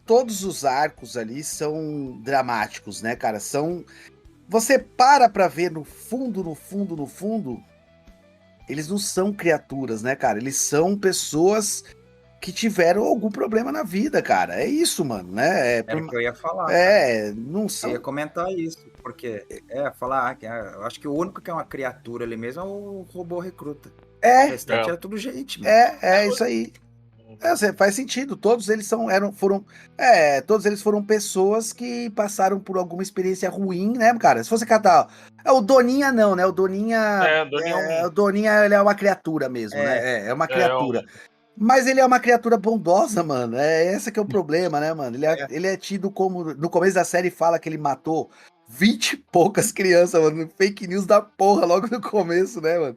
todos os arcos ali são dramáticos, né, cara? Você pra ver no fundo, eles não são criaturas, né, cara? Eles são pessoas que tiveram algum problema na vida, cara. É isso, mano, né? Era o que eu ia falar. Não Eu são. ia comentar isso, porque falar que eu acho que o único que é uma criatura ali mesmo é o robô recruta. O restante era tudo gente, mano. Isso aí. Faz sentido. Todos eles todos eles foram pessoas que passaram por alguma experiência ruim, né, cara? Se você catar, o Doninha não, né? O Doninha, o Doninha ele é uma criatura mesmo, né? É uma criatura. Mas ele é uma criatura bondosa, mano. Esse que é o problema, né, mano? Ele é tido como... No começo da série fala que ele matou 20 e poucas crianças, mano. Fake news da porra logo no começo, né, mano?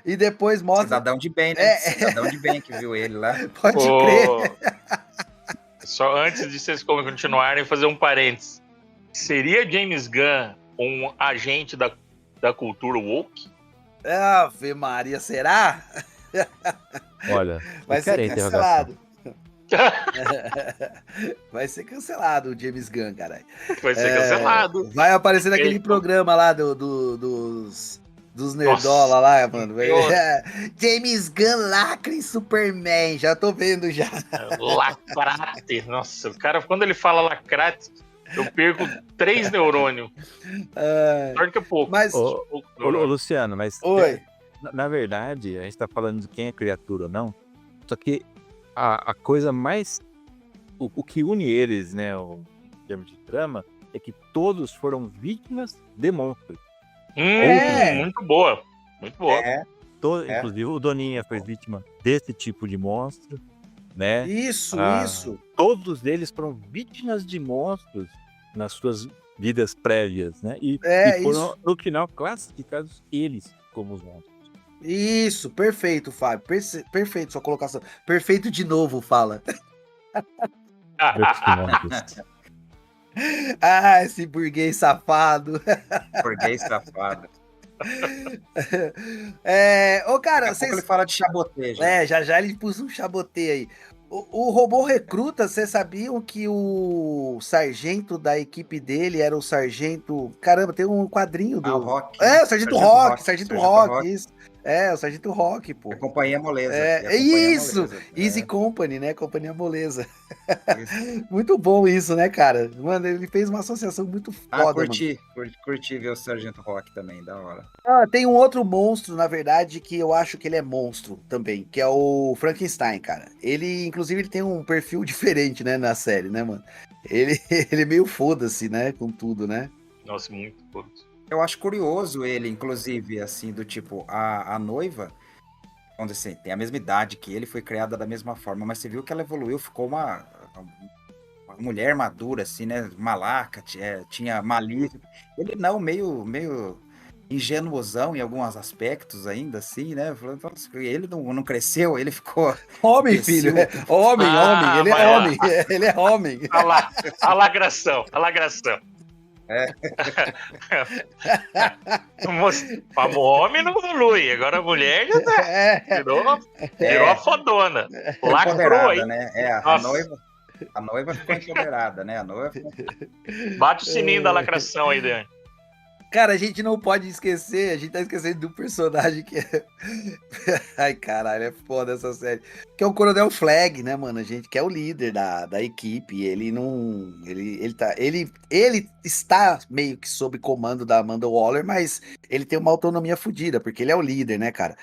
E depois mostra... Cidadão de bem, né? Cidadão de bem que viu ele lá. Pode crer. Só antes de vocês continuarem, fazer um parênteses. Seria James Gunn um agente da cultura woke? Ave Maria, será? Olha, vai ser cancelado. Vai ser cancelado o James Gunn, caralho. Vai ser cancelado. Vai aparecer naquele programa lá dos nerdola lá, mano. James Gunn lacra em Superman. Já tô vendo já. Lacrate. Nossa, o cara, quando ele fala lacrate, eu perco 3 neurônios. Pior que pouco. Mas, Luciano, mas... Oi. Na verdade, a gente tá falando de quem é criatura ou não, só que a coisa mais... O que une eles, né, em termos de trama, é que todos foram vítimas de monstros. Muito boa. Muito boa. Inclusive, o Doninha foi vítima desse tipo de monstro, né? Isso. Todos eles foram vítimas de monstros nas suas vidas prévias, né? E foram, no final, classificados eles como os monstros. Isso, perfeito, Fábio. Perfeito sua colocação. Perfeito de novo, fala. Esse burguês safado. Burguês safado. Cara, vocês... ele fala de chaboteio. Já ele pôs um chaboteio aí. O robô recruta, vocês sabiam que o sargento da equipe dele era o sargento... Caramba, tem um quadrinho do... o Rock. Sargento Rock, isso. É, o Sargento Rock, pô. A Companhia Moleza. E a É Companhia isso! Moleza. Easy Company, né? Companhia Moleza. Isso. Muito bom isso, né, cara? Mano, ele fez uma associação muito Ah, foda, mano. curti ver o Sargento Rock também, da hora. Ah, tem um outro monstro, na verdade, que eu acho que ele é monstro também, que é o Frankenstein, cara. Ele, inclusive, ele tem um perfil diferente, né, na série, né, mano? Ele, ele é meio foda-se, né, com tudo, né? Nossa, muito pouco. Eu acho curioso ele, inclusive, assim, do tipo, a noiva, onde assim, tem a mesma idade que ele, foi criada da mesma forma, mas você viu que ela evoluiu, ficou uma mulher madura, assim, né? Malaca, tinha malícia. Ele não, meio ingenuozão em alguns aspectos ainda, assim, né? Falando, "Nossa, ele não cresceu, ele ficou Homem, imbecil filho, o tempo homem, homem, ele é mas homem, ele é homem. olha lá, a lagração, a lagração. O homem não evolui, agora a mulher já É, virou a É, fodona. ficou Lacrou empoderada, aí. né? Nossa, A noiva ficou empoderada, né? A noiva bate o sininho da lacração aí, Dani. cara, a gente não pode esquecer, a gente tá esquecendo do personagem que é. Ai, caralho, é foda essa série. Que é o Coronel Flag, né, mano? A gente que é o líder da equipe. Ele não. Ele está meio que sob comando da Amanda Waller, mas ele tem uma autonomia fodida, porque ele é o líder, né, cara?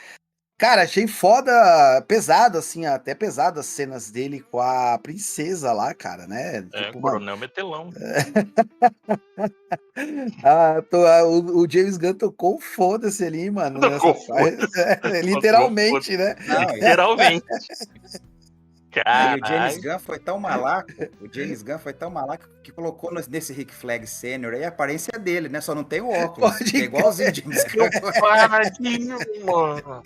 Cara, achei foda, pesado, assim, até pesado as cenas dele com a princesa lá, cara, né? É, Tipo, mano. Coronel Metelão. O James Gunn tocou foda-se ali, mano, nessa Tocou parte. foda-se. Tocou Literalmente, foda-se. né? não, Literalmente. e o James Caralho. Gunn foi tão malaco que colocou nesse Rick Flag Sênior aí a aparência dele, né? Só não tem o óculos, que é Pode igualzinho o crer. James Eu Gunn. pariu, mano.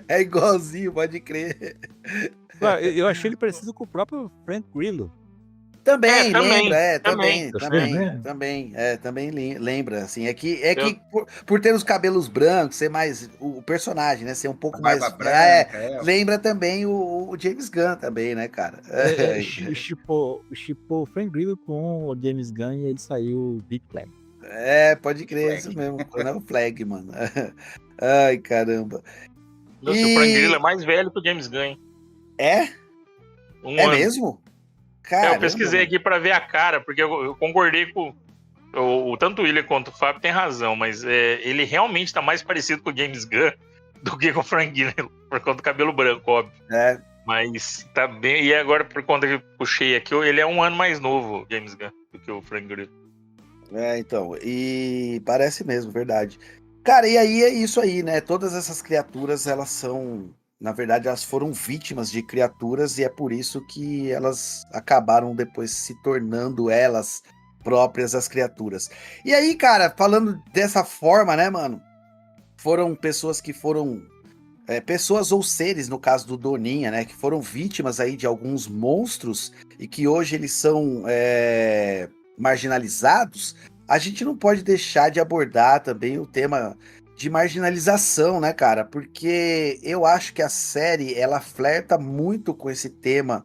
É igualzinho, pode crer. Eu achei ele parecido com o próprio Frank Grillo. Também, Também, lembra, também. Eu achei, né? também lembra, assim, é Eu, que por ter os cabelos brancos, ser mais, o personagem, né, ser um A pouco barba mais, branca, lembra também o James Gunn também, né, cara? Chipou o Frank Grillo com o James Gunn e ele saiu Big Flag. Pode Rick crer, isso Flag. mesmo, Coronel Flag, mano. Ai, caramba. o Frank Grillo é E, mais velho que o James Gunn. Hein? é? Um É ano. mesmo? Eu Caramba, pesquisei mano. aqui pra ver a cara, porque eu concordei com. Tanto o William quanto o Fábio tem razão, mas ele realmente tá mais parecido com o James Gunn do que com o Frank Grillo, por conta do cabelo branco, óbvio. É, Mas tá bem. E agora, por conta que eu puxei aqui, ele é um ano mais novo, o James Gunn, do que o Frank Grillo. então, e parece mesmo, verdade. Cara, e aí é isso aí, né? Todas essas criaturas, elas são, na verdade, elas foram vítimas de criaturas e é por isso que elas acabaram depois se tornando elas próprias as criaturas. E aí, cara, falando dessa forma, né, mano? Foram pessoas que foram pessoas ou seres, no caso do Doninha, né, que foram vítimas aí de alguns monstros e que hoje eles são marginalizados, a gente não pode deixar de abordar também o tema de marginalização, né, cara? Porque eu acho que a série ela flerta muito com esse tema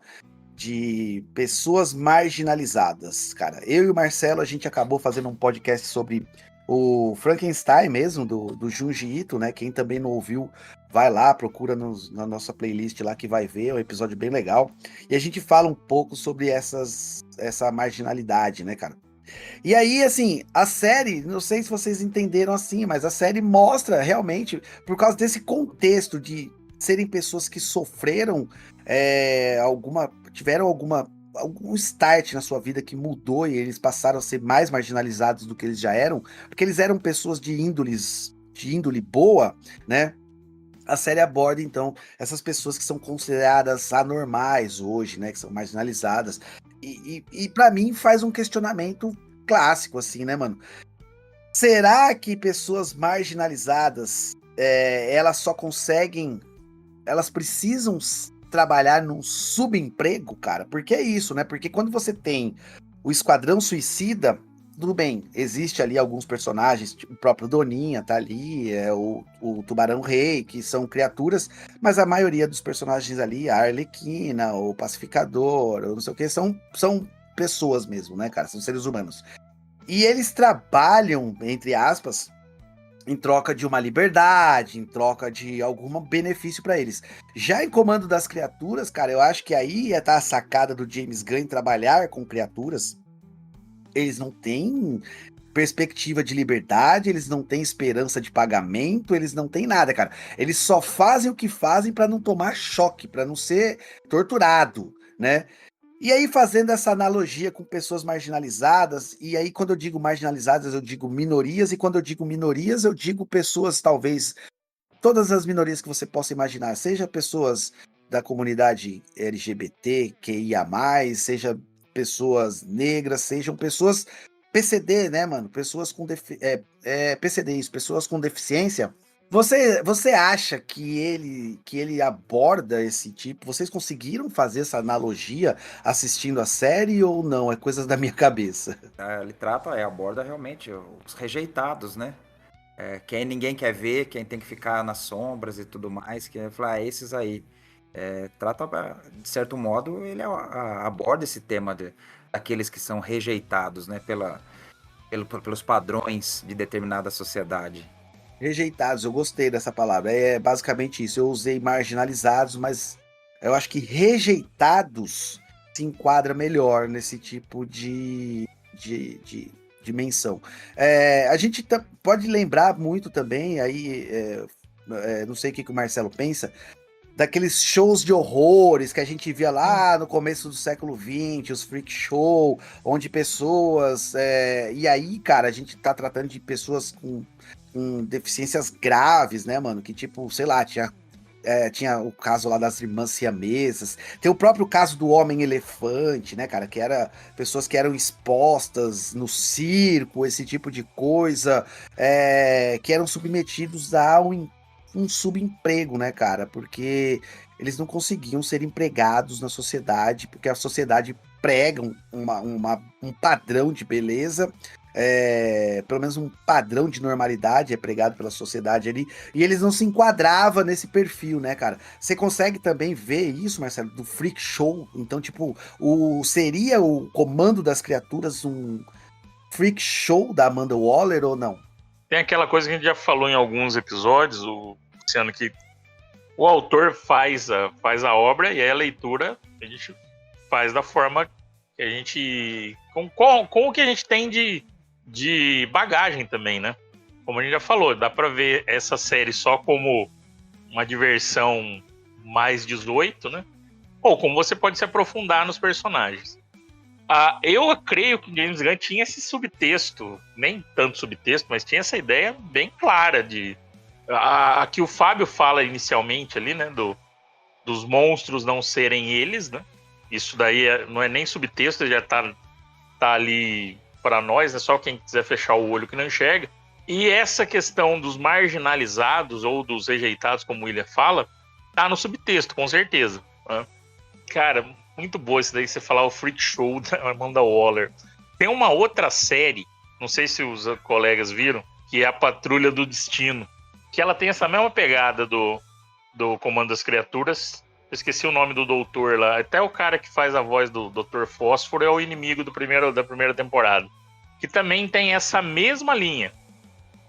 de pessoas marginalizadas, cara. Eu e o Marcelo, a gente acabou fazendo um podcast sobre o Frankenstein mesmo, do Junji Ito, né? Quem também não ouviu, vai lá, procura na nossa playlist lá que vai ver, é um episódio bem legal. E a gente fala um pouco sobre essa marginalidade, né, cara? E aí, assim, a série, não sei se vocês entenderam assim, mas a série mostra realmente, por causa desse contexto de serem pessoas que sofreram tiveram algum start na sua vida que mudou e eles passaram a ser mais marginalizados do que eles já eram, porque eles eram pessoas de índole boa, né? A série aborda, então, essas pessoas que são consideradas anormais hoje, né? Que são marginalizadas. E para mim faz um questionamento clássico, assim, né, mano? Será que pessoas marginalizadas, elas só conseguem... Elas precisam trabalhar num subemprego, cara? Porque é isso, né? Porque quando você tem o Esquadrão Suicida... Tudo bem, existe ali alguns personagens, tipo, o próprio Doninha tá ali, o Tubarão Rei, que são criaturas, mas a maioria dos personagens ali, a Arlequina, o Pacificador, ou não sei o que, são pessoas mesmo, né, cara? São seres humanos. E eles trabalham, entre aspas, em troca de uma liberdade, em troca de algum benefício para eles. Já em Comando das Criaturas, cara, eu acho que aí ia estar a sacada do James Gunn em trabalhar com criaturas. Eles não têm perspectiva de liberdade, eles não têm esperança de pagamento, eles não têm nada, cara. Eles só fazem o que fazem para não tomar choque, para não ser torturado, né? E aí, fazendo essa analogia com pessoas marginalizadas, e aí, quando eu digo marginalizadas, eu digo minorias, e quando eu digo minorias, eu digo pessoas, talvez, todas as minorias que você possa imaginar, seja pessoas da comunidade LGBT, QIA+, seja pessoas negras, sejam pessoas PCD, né, mano? Pessoas com PCD, isso, pessoas com deficiência. Você acha que ele aborda esse tipo? Vocês conseguiram fazer essa analogia assistindo a série ou não? É coisas da minha cabeça. Ele aborda realmente os rejeitados, né? Quem ninguém quer ver, quem tem que ficar nas sombras e tudo mais, que falar, esses aí. Trata, de certo modo, ele aborda esse tema daqueles que são rejeitados, né? Pelos padrões de determinada sociedade. Rejeitados, eu gostei dessa palavra. É basicamente isso. Eu usei marginalizados, mas eu acho que rejeitados se enquadra melhor nesse tipo de dimensão. A gente pode lembrar muito também, aí, não sei o que o Marcelo pensa, daqueles shows de horrores que a gente via lá no começo do século XX, os freak show, onde pessoas... E aí, cara, a gente tá tratando de pessoas com deficiências graves, né, mano? Que tipo, sei lá, tinha o caso lá das irmãs siamesas. Tem o próprio caso do homem-elefante, né, cara? Que era pessoas que eram expostas no circo, esse tipo de coisa, que eram submetidos a um subemprego, né, cara? Porque eles não conseguiam ser empregados na sociedade, porque a sociedade prega um padrão de beleza, pelo menos um padrão de normalidade é pregado pela sociedade ali, e eles não se enquadravam nesse perfil, né, cara? Você consegue também ver isso, Marcelo, do freak show? Então, tipo, seria o Comando das Criaturas um freak show da Amanda Waller ou não? Tem aquela coisa que a gente já falou em alguns episódios, Luciano, que o autor faz a obra e aí a leitura a gente faz da forma que a gente... com o que a gente tem de bagagem também, né? Como a gente já falou, dá pra ver essa série só como uma diversão mais 18, né? Ou como você pode se aprofundar nos personagens. Eu creio que James Gunn tinha esse subtexto, nem tanto subtexto, mas tinha essa ideia bem clara de... A que o Fábio fala inicialmente ali, né? Dos monstros não serem eles, né? Isso daí não é nem subtexto, já tá ali para nós, é só quem quiser fechar o olho que não enxerga. E essa questão dos marginalizados ou dos rejeitados, como o William fala, tá no subtexto, com certeza. Né? Cara, muito boa isso daí, você falar o freak show da Amanda Waller. Tem uma outra série, não sei se os colegas viram, que é a Patrulha do Destino, que ela tem essa mesma pegada do Comando das Criaturas. Eu esqueci o nome do doutor lá. Até o cara que faz a voz do Dr. Fósforo é o inimigo da primeira temporada. Que também tem essa mesma linha.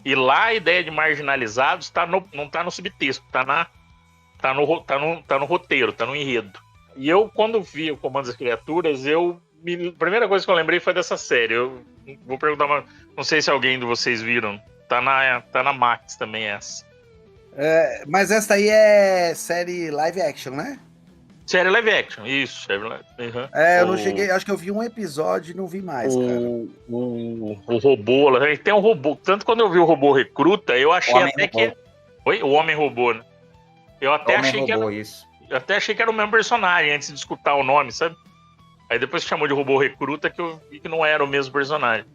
E lá a ideia de marginalizados não tá no subtexto, tá no roteiro, tá no enredo. E eu, quando vi o Comando das Criaturas, a primeira coisa que eu lembrei foi dessa série. Eu vou perguntar, não sei se alguém de vocês viram. Tá na Max também essa. Mas essa aí é série live action, né? Série live action, isso. Uhum. Eu não cheguei, acho que eu vi um episódio e não vi mais, cara. O robô, tem um robô. Tanto quando eu vi o robô recruta, eu achei até que... Oi? O Homem-Robô, né? Eu até achei que era... Isso. Eu até achei que era o mesmo personagem antes de escutar o nome, sabe? Aí depois que chamou de robô recruta que eu vi que não era o mesmo personagem.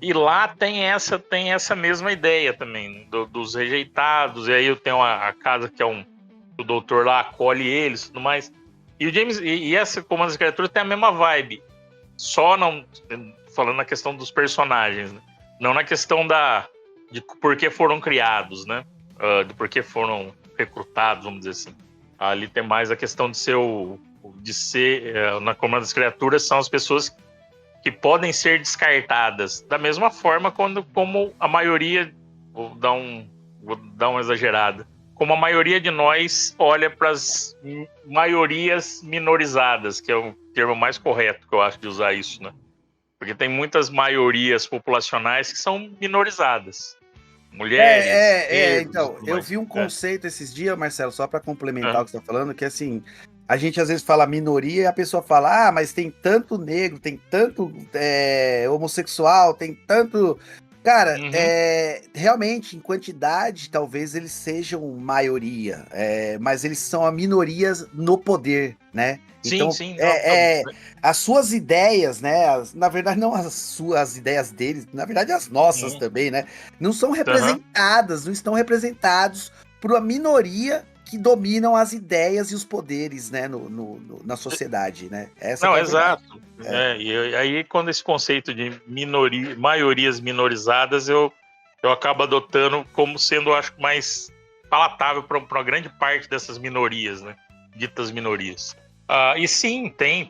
E lá tem essa mesma ideia também, dos rejeitados, e aí eu tenho a casa que é o doutor lá acolhe eles e tudo mais. E o James, e essa Comando das Criaturas tem a mesma vibe, só não falando na questão dos personagens, né? Não na questão de por que foram criados, né? De por que foram recrutados, vamos dizer assim. Ali tem mais a questão de ser na Comando das Criaturas são as pessoas que podem ser descartadas da mesma forma como a maioria vou dar uma exagerada. Como a maioria de nós olha para as maiorias minorizadas, que é o termo mais correto que eu acho de usar isso, né? Porque tem muitas maiorias populacionais que são minorizadas. Mulheres, negros e Então, tudo eu mais. vi um É. conceito esses dias, Marcelo, só para complementar Aham. o que você tá falando, que assim, a gente às vezes fala minoria e a pessoa fala, mas tem tanto negro, tem tanto homossexual, tem tanto. Cara, Uhum. realmente, em quantidade, talvez eles sejam maioria, mas eles são a minoria no poder, né? Sim, Então, sim. Não, não, as suas ideias, né? Na verdade, não as suas ideias deles, na verdade, as nossas uhum. também, né? Não são Aham. representadas, não estão representados por uma minoria que dominam as ideias e os poderes, né, na sociedade, né? Essa que Não, é a verdade. exato. É. E aí, quando esse conceito de maiorias minorizadas, eu acabo adotando como sendo, acho, mais palatável para uma grande parte dessas minorias, né? Ditas minorias. E sim, tem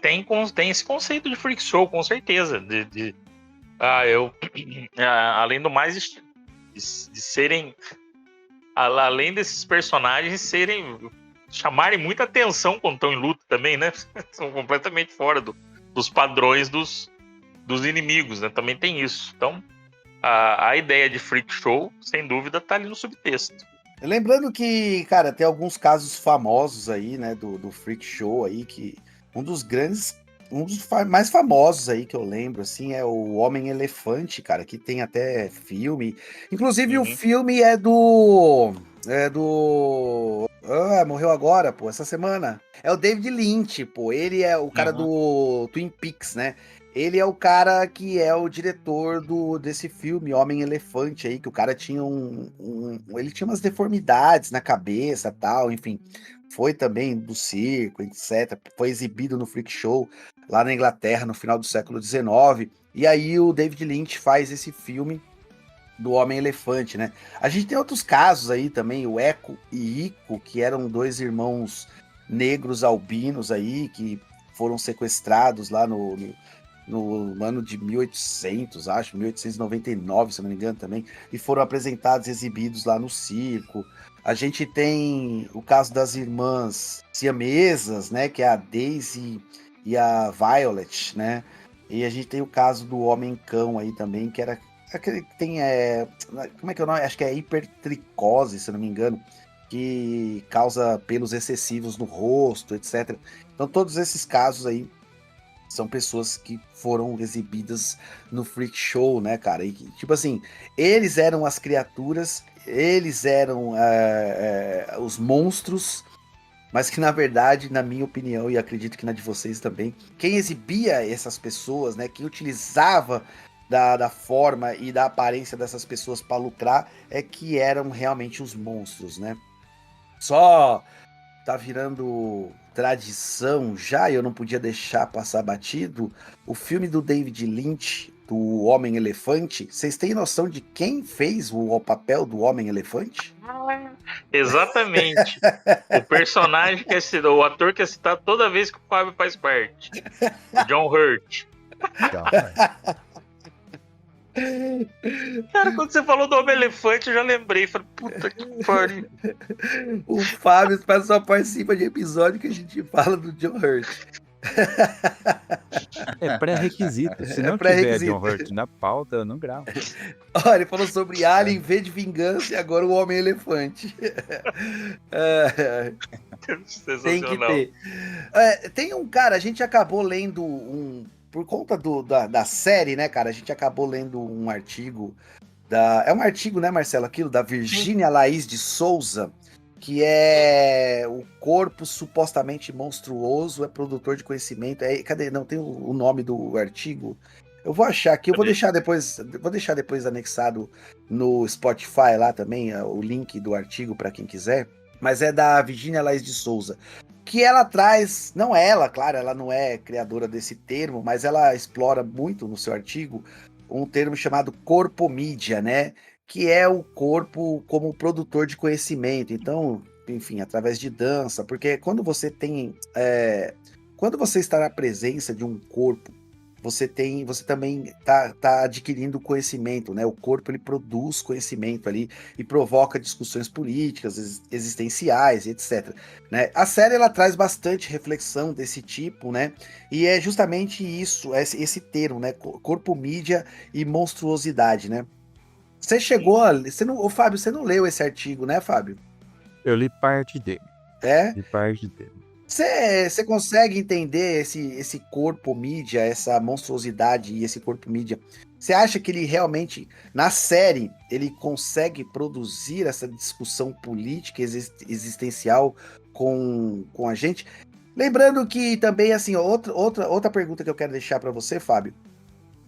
esse conceito de freak show, com certeza. Além do mais, de serem, além desses personagens chamarem muita atenção quando estão em luta também, né? São completamente fora dos padrões dos inimigos, né? Também tem isso. Então, a ideia de freak show, sem dúvida, tá ali no subtexto. Lembrando que, cara, tem alguns casos famosos aí, né, do Freak Show aí, que um dos grandes, mais famosos aí que eu lembro, assim, é o Homem-Elefante, cara, que tem até filme. Inclusive, o Uhum, filme morreu agora, pô, essa semana. É o David Lynch, pô, ele é o cara uhum. do Twin Peaks, né? Ele é o cara que é o diretor desse filme, Homem-Elefante aí, que o cara tinha ele tinha umas deformidades na cabeça, tal, enfim. Foi também do circo, etc. Foi exibido no Freak Show lá na Inglaterra no final do século XIX. E aí o David Lynch faz esse filme do Homem-Elefante, né? A gente tem outros casos aí também, o Eco e Ico, que eram dois irmãos negros albinos aí, que foram sequestrados lá no ano de 1800, acho, 1899, se não me engano também, e foram apresentados, exibidos lá no circo. A gente tem o caso das irmãs siamesas, né, que é a Daisy e a Violet, né? E a gente tem o caso do Homem-Cão aí também, que era aquele que tem, como é que é o nome? Acho que é hipertricose, se não me engano, que causa pelos excessivos no rosto, etc. Então todos esses casos aí são pessoas que foram exibidas no Freak Show, né, cara? E, tipo assim, eles eram as criaturas, eles eram os monstros, mas que na verdade, na minha opinião, e acredito que na de vocês também, quem exibia essas pessoas, né, quem utilizava da forma e da aparência dessas pessoas para lucrar, é que eram realmente os monstros, né? Só tá virando tradição já, e eu não podia deixar passar batido, o filme do David Lynch, do Homem-Elefante. Vocês têm noção de quem fez o papel do Homem-Elefante? Exatamente. O personagem o ator que é citado toda vez que o Fábio faz parte. O John Hurt. Cara, quando você falou do Homem-Elefante, eu já lembrei. Falei, puta que pariu. O Fábio só participa de episódio que a gente fala do John Hurt. É pré-requisito. Se É não tiver John pré-requisito. Hurt na pauta, eu não gravo. Olha, ele falou sobre Alien, V de Vingança e agora o Homem-Elefante. Tem que Sensacional. ter. Tem um cara, a gente acabou lendo por conta da série, né, cara? A gente acabou lendo um artigo é um artigo, né, Marcelo? Aquilo da Sim. Virgínia Laís de Souza, que é o corpo supostamente monstruoso, é produtor de conhecimento. Cadê? Não tem o nome do artigo. Eu vou achar aqui, eu vou Cadê? deixar depois anexado no Spotify lá também, o link do artigo para quem quiser. Mas é da Virgínia Laís de Souza. Que ela traz, não ela, claro, ela não é criadora desse termo, mas ela explora muito no seu artigo um termo chamado corpomídia, né? Que é o corpo como produtor de conhecimento. Então, enfim, através de dança, porque quando você tem. Quando você está na presença de um corpo você também tá adquirindo conhecimento, né? O corpo ele produz conhecimento ali e provoca discussões políticas, existenciais, etc. Né? A série ela traz bastante reflexão desse tipo, né? E é justamente isso, esse termo, né? Corpo, mídia e monstruosidade, né? Você chegou a, você não, ô Fábio, você não leu esse artigo, né, Fábio? Eu li parte dele. É? Li parte dele. Você consegue entender esse corpo mídia, essa monstruosidade e esse corpo mídia? Você acha que ele realmente, na série, ele consegue produzir essa discussão política existencial com a gente? Lembrando que também, assim, outra pergunta que eu quero deixar para você, Fábio,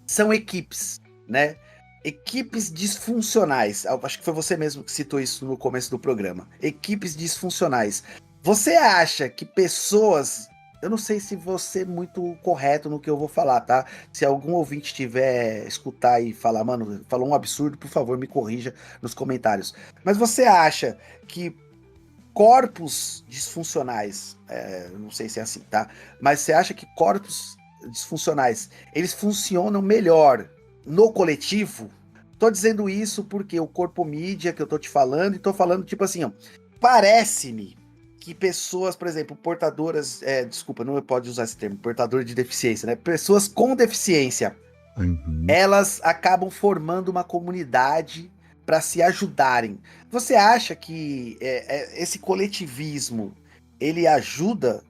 são equipes, né? Equipes disfuncionais. Acho que foi você mesmo que citou isso no começo do programa. Equipes disfuncionais. Você acha que pessoas. Eu não sei se você é muito correto no que eu vou falar, tá? Se algum ouvinte tiver escutar e falar, mano, falou um absurdo, por favor, me corrija nos comentários. Mas você acha que corpos disfuncionais, não sei se é assim, tá? Mas você acha que corpos disfuncionais, eles funcionam melhor no coletivo? Tô dizendo isso porque o corpo mídia que eu tô te falando, e tô falando tipo assim, ó, parece-me que pessoas, por exemplo, portadoras, desculpa, não pode usar esse termo, portador de deficiência, né? Pessoas com deficiência, elas acabam formando uma comunidade para se ajudarem. Você acha que esse coletivismo ele ajuda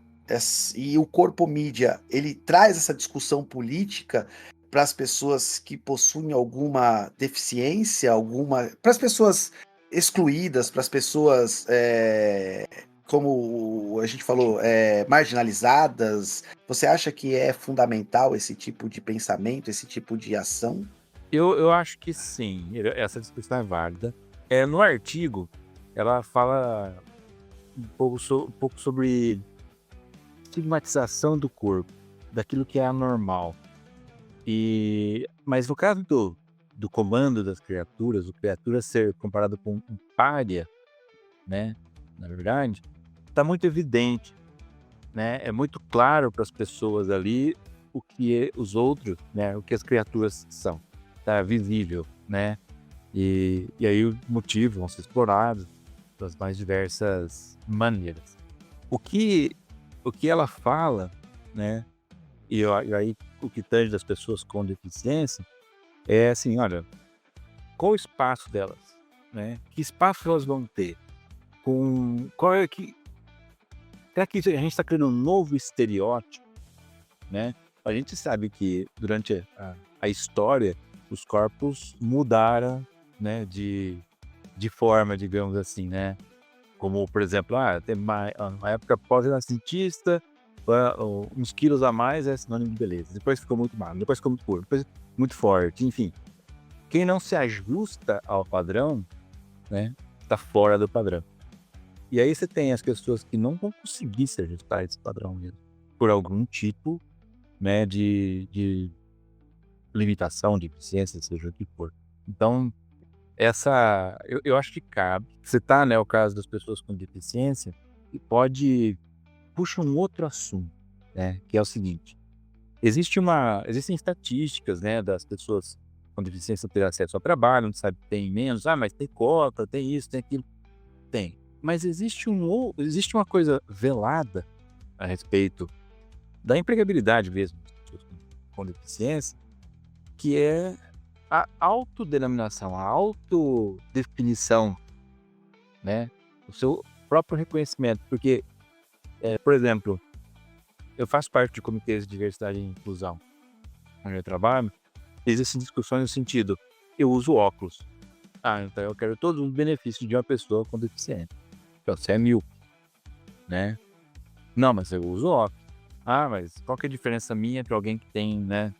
e o corpo mídia ele traz essa discussão política para as pessoas que possuem alguma deficiência, para as pessoas excluídas, para as pessoas como a gente falou, marginalizadas? Você acha que é fundamental esse tipo de pensamento, esse tipo de ação? Eu acho que sim, essa discussão é válida. No artigo, ela fala um pouco sobre estigmatização do corpo, daquilo que é anormal. Mas no caso do comando das criaturas, o criatura ser comparado com um pária, né? Na verdade, está muito evidente, né? É muito claro para as pessoas ali o que os outros, né? O que as criaturas são. Tá visível, né? E aí os motivos vão ser explorados das mais diversas maneiras. O que ela fala, né? E aí o que tange das pessoas com deficiência é assim, olha, qual o espaço delas, né? Que espaço elas vão ter? Qual é que será que a gente está criando um novo estereótipo, né? A gente sabe que durante a história os corpos mudaram, né? De forma, digamos assim, né? Como, por exemplo, tem uma época pós-renascentista, uns quilos a mais é sinônimo de beleza. Depois ficou muito magro, depois ficou muito curto, depois muito forte, enfim. Quem não se ajusta ao padrão, né, está fora do padrão. E aí você tem as pessoas que não vão conseguir se ajustar a esse padrão mesmo, por algum tipo, né, de limitação, de deficiência, seja o que for. Então, eu acho que cabe. Você tá, né, o caso das pessoas com deficiência, e puxa um outro assunto, né, que é o seguinte, existem estatísticas, né, das pessoas com deficiência ter acesso ao trabalho, não sabe, tem menos, mas tem cota, tem isso, tem aquilo, tem. Mas existe uma coisa velada a respeito da empregabilidade mesmo das pessoas com deficiência, que é a autodenominação, a autodefinição, né? O seu próprio reconhecimento. Porque, por exemplo, eu faço parte de comitês de diversidade e inclusão no meu trabalho. Existem discussões no sentido, eu uso óculos. Então eu quero todos os benefícios de uma pessoa com deficiência. Então, você é míope, né? Não, mas eu uso óculos. Mas qual que é a diferença minha entre alguém que tem, né,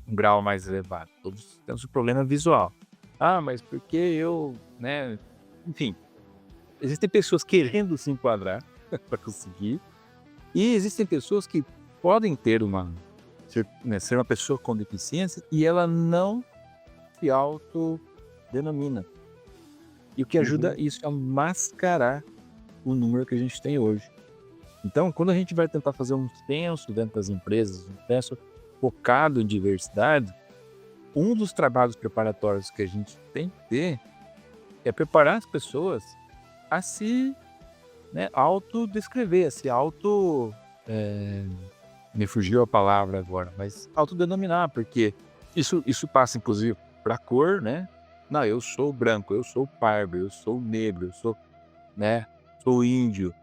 um grau mais elevado? Todos temos um problema visual. Mas porque eu, né? Enfim, existem pessoas querendo se enquadrar para conseguir, e existem pessoas que podem ter ser uma pessoa com deficiência e ela não se autodenomina. E o que ajuda isso a mascarar o número que a gente tem hoje. Então, quando a gente vai tentar fazer um censo dentro das empresas, focado em diversidade, um dos trabalhos preparatórios que a gente tem que ter é preparar as pessoas a se, né, autodescrever, a se me fugiu a palavra agora, mas autodenominar, porque isso passa inclusive para a cor, né? Não, eu sou branco, eu sou pardo, eu sou negro, eu sou, né, sou índio.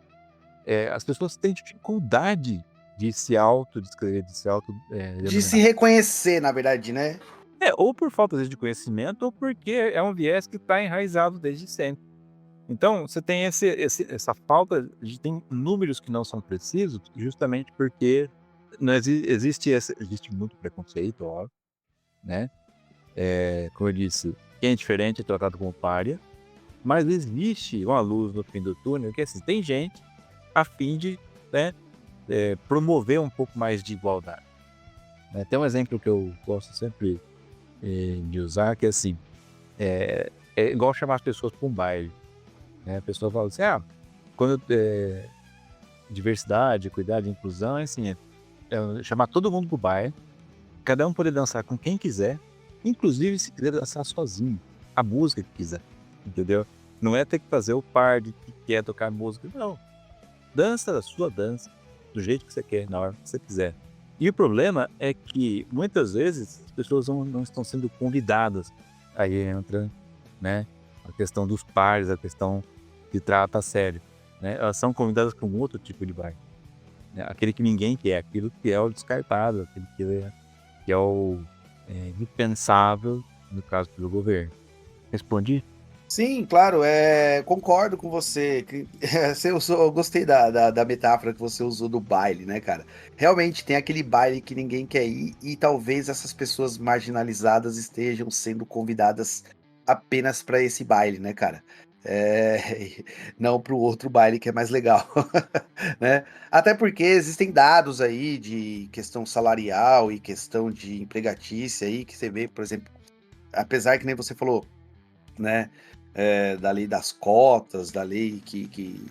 As pessoas têm dificuldade de se autodescrever, de se De autodenominar. se reconhecer, na verdade, né? Ou por falta às vezes, de conhecimento, ou porque é um viés que está enraizado desde sempre. Então, você tem essa falta de tem números que não são precisos, justamente porque não existe muito preconceito, óbvio, né? Como eu disse, quem é diferente é tratado como pária, mas existe uma luz no fim do túnel, que assim, tem gente a fim de, né, promover um pouco mais de igualdade. Né? Tem um exemplo que eu gosto sempre de usar, que é assim, é igual chamar as pessoas para um baile. Né? A pessoa fala assim, quando diversidade, equidade, inclusão, é assim, chamar todo mundo pro baile, cada um poder dançar com quem quiser, inclusive se quiser dançar sozinho, a música que quiser, entendeu? Não é ter que fazer o par de que quer tocar música, não. Dança a sua dança, do jeito que você quer, na hora que você quiser. E o problema é que, muitas vezes, as pessoas não estão sendo convidadas. Aí entra, né, a questão dos pares, a questão que trata a sério. Né? Elas são convidadas para um outro tipo de baile. Né? Aquele que ninguém quer, aquilo que é o descartado, aquele que é o impensável, no caso do governo. Respondi? Sim, claro, concordo com você. Eu gostei da metáfora que você usou do baile, né, cara? Realmente tem aquele baile que ninguém quer ir e talvez essas pessoas marginalizadas estejam sendo convidadas apenas para esse baile, né, cara? Não para o outro baile que é mais legal, né? Até porque existem dados aí de questão salarial e questão de empregatícia aí que você vê, por exemplo, apesar que nem você falou, né? Da lei das cotas, da lei que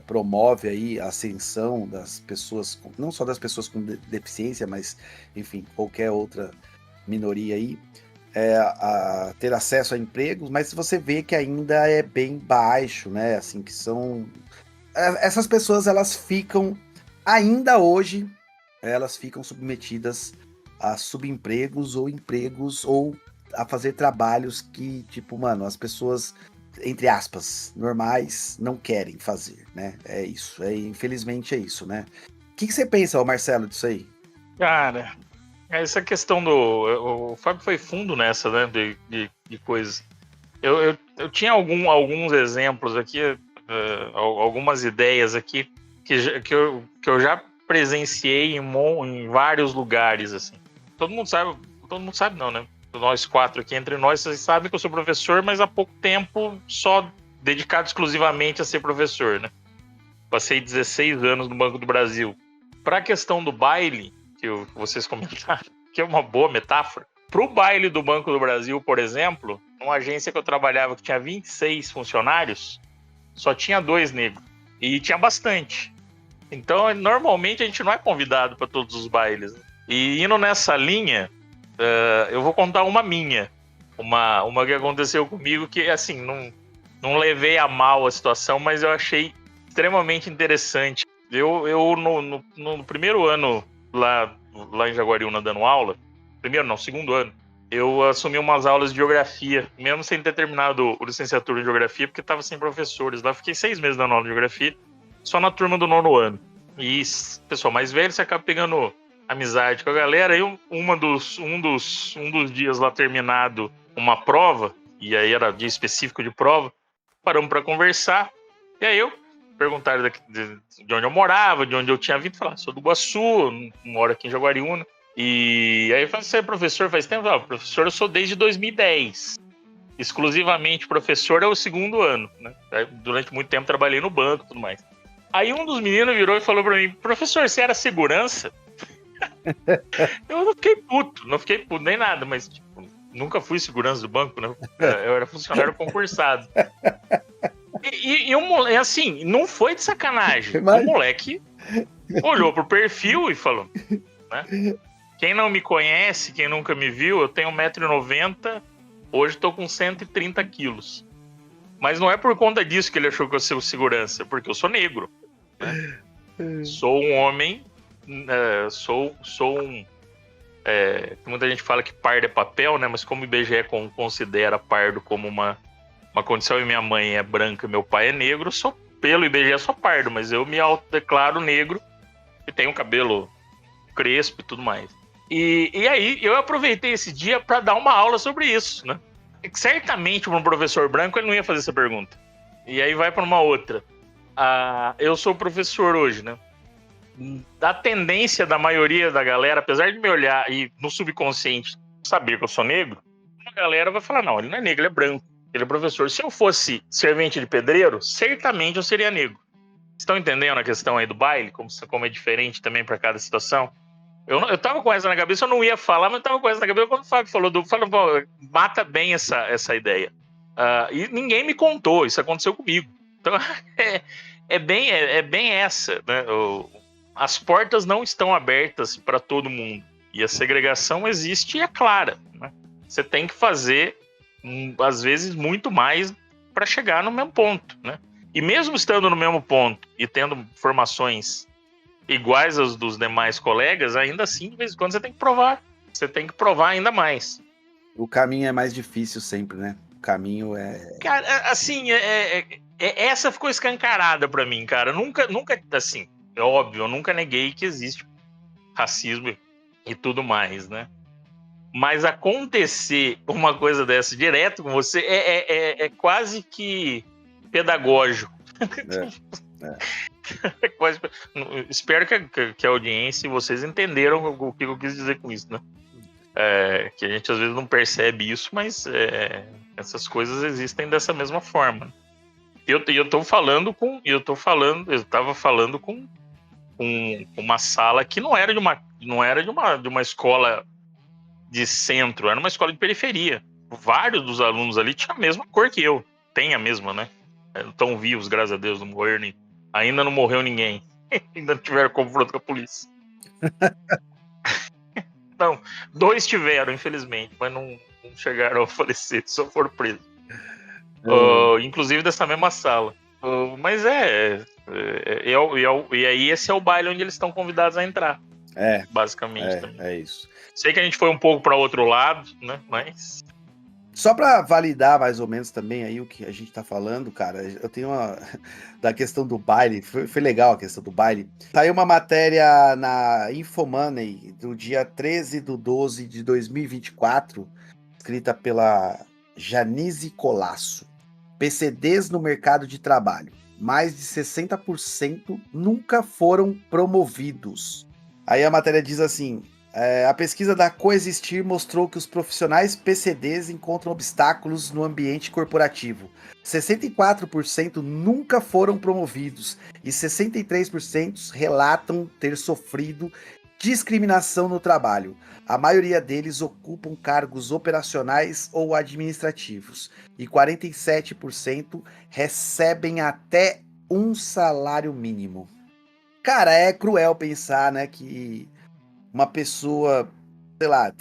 promove aí a ascensão das pessoas, não só das pessoas com deficiência, mas, enfim, qualquer outra minoria aí, a ter acesso a empregos, mas você vê que ainda é bem baixo, né? Assim, que são... Essas pessoas, elas ficam, ainda hoje, elas ficam submetidas a subempregos ou empregos ou a fazer trabalhos que, tipo, mano, as pessoas, entre aspas, normais, não querem fazer, né? É isso, infelizmente é isso, né? O que você pensa, Marcelo, disso aí? Cara, essa questão o Fábio foi fundo nessa, né, de coisas. Eu tinha alguns exemplos aqui, algumas ideias aqui, que eu já presenciei em vários lugares, assim. Todo mundo sabe não, né? Nós quatro aqui, entre nós, vocês sabem que eu sou professor, mas há pouco tempo só dedicado exclusivamente a ser professor, né? Passei 16 anos no Banco do Brasil. Para a questão do baile, que vocês comentaram, que é uma boa metáfora, para o baile do Banco do Brasil, por exemplo, uma agência que eu trabalhava que tinha 26 funcionários, só tinha 2 negros. E tinha bastante. Então, normalmente, a gente não é convidado para todos os bailes. E indo nessa linha, eu vou contar uma minha. Uma que aconteceu comigo que, assim, não levei a mal a situação, mas eu achei extremamente interessante. Eu no primeiro ano lá em Jaguariúna dando aula, segundo ano, eu assumi umas aulas de geografia, mesmo sem ter terminado o licenciatura em geografia, porque estava sem professores. Lá fiquei 6 meses dando aula de geografia, só na turma do 9º ano. E pessoal mais velho, você acaba pegando amizade com a galera. Aí um dos dias lá terminado uma prova, e aí era dia específico de prova, paramos para conversar. E aí perguntaram de onde eu morava, de onde eu tinha vindo. Falar, sou do Iguaçu, moro aqui em Jaguariúna. E aí eu falei, você é professor faz tempo? Professor, eu sou desde 2010. Exclusivamente professor é o 2º ano, né? Durante muito tempo trabalhei no banco e tudo mais. Aí um dos meninos virou e falou pra mim, professor, você era segurança? Eu não fiquei puto nem nada, mas tipo, nunca fui segurança do banco, né? Eu era funcionário concursado. E o moleque, assim, não foi de sacanagem. O moleque olhou pro perfil e falou, né? Quem não me conhece, quem nunca me viu, eu tenho 1,90 m, hoje estou com 130 quilos. Mas não é por conta disso que ele achou que eu sou segurança, porque eu sou negro, né? Sou um homem, sou um... muita gente fala que pardo é papel, né? Mas como o IBGE considera pardo como uma condição, e minha mãe é branca e meu pai é negro, pelo IBGE sou pardo, mas eu me autodeclaro negro e tenho cabelo crespo e tudo mais. E aí eu aproveitei esse dia para dar uma aula sobre isso, né? Certamente para um professor branco ele não ia fazer essa pergunta. E aí vai para uma outra. Eu sou professor hoje, né? A tendência da maioria da galera, apesar de me olhar e no subconsciente saber que eu sou negro, a galera vai falar, não, ele não é negro, ele é branco, ele é professor. Se eu fosse servente de pedreiro, certamente eu seria negro. Estão entendendo a questão aí do baile? Como é diferente também para cada situação? Eu tava com essa na cabeça, eu não ia falar, mas eu tava com essa na cabeça quando o Fábio falou mata bem essa ideia. E ninguém me contou, isso aconteceu comigo. Então, é bem essa, né? As portas não estão abertas para todo mundo. E a segregação existe e é clara, né? Você tem que fazer, às vezes, muito mais para chegar no mesmo ponto, né? E mesmo estando no mesmo ponto e tendo formações iguais às dos demais colegas, ainda assim, de vez em quando, você tem que provar. Você tem que provar ainda mais. O caminho é mais difícil sempre, né? O caminho é... Cara, assim, essa ficou escancarada pra mim, cara. Nunca, assim, é óbvio, eu nunca neguei que existe racismo e tudo mais, né? Mas acontecer uma coisa dessa direto com você é quase que pedagógico. Espero que a audiência e vocês entenderam o que eu quis dizer com isso, né? Que a gente às vezes não percebe isso, mas essas coisas existem dessa mesma forma. Eu tava falando com uma sala que não era de uma escola de centro, era uma escola de periferia. Vários dos alunos ali tinham a mesma cor que eu, tem a mesma, né? Estão vivos, graças a Deus, não morreram nem... Ainda não morreu ninguém. Ainda não tiveram confronto com a polícia. Não, 2 tiveram, infelizmente, mas não chegaram a falecer, só foram presos. Inclusive dessa mesma sala. Mas e aí esse é o baile onde eles estão convidados a entrar. Basicamente. É isso. Sei que a gente foi um pouco para outro lado, né? Mas... Só para validar mais ou menos também aí o que a gente tá falando, cara, eu tenho da questão do baile, foi legal a questão do baile. Saiu uma matéria na Infomoney do dia 13/12/2024, escrita pela Janice Colasso. PCDs no mercado de trabalho. Mais de 60% nunca foram promovidos. Aí a matéria diz assim... a pesquisa da Coexistir mostrou que os profissionais PCDs encontram obstáculos no ambiente corporativo. 64% nunca foram promovidos e 63% relatam ter sofrido discriminação no trabalho. A maioria deles ocupam cargos operacionais ou administrativos e 47% recebem até um salário mínimo. Cara, é cruel pensar, né, que uma pessoa, sei lá,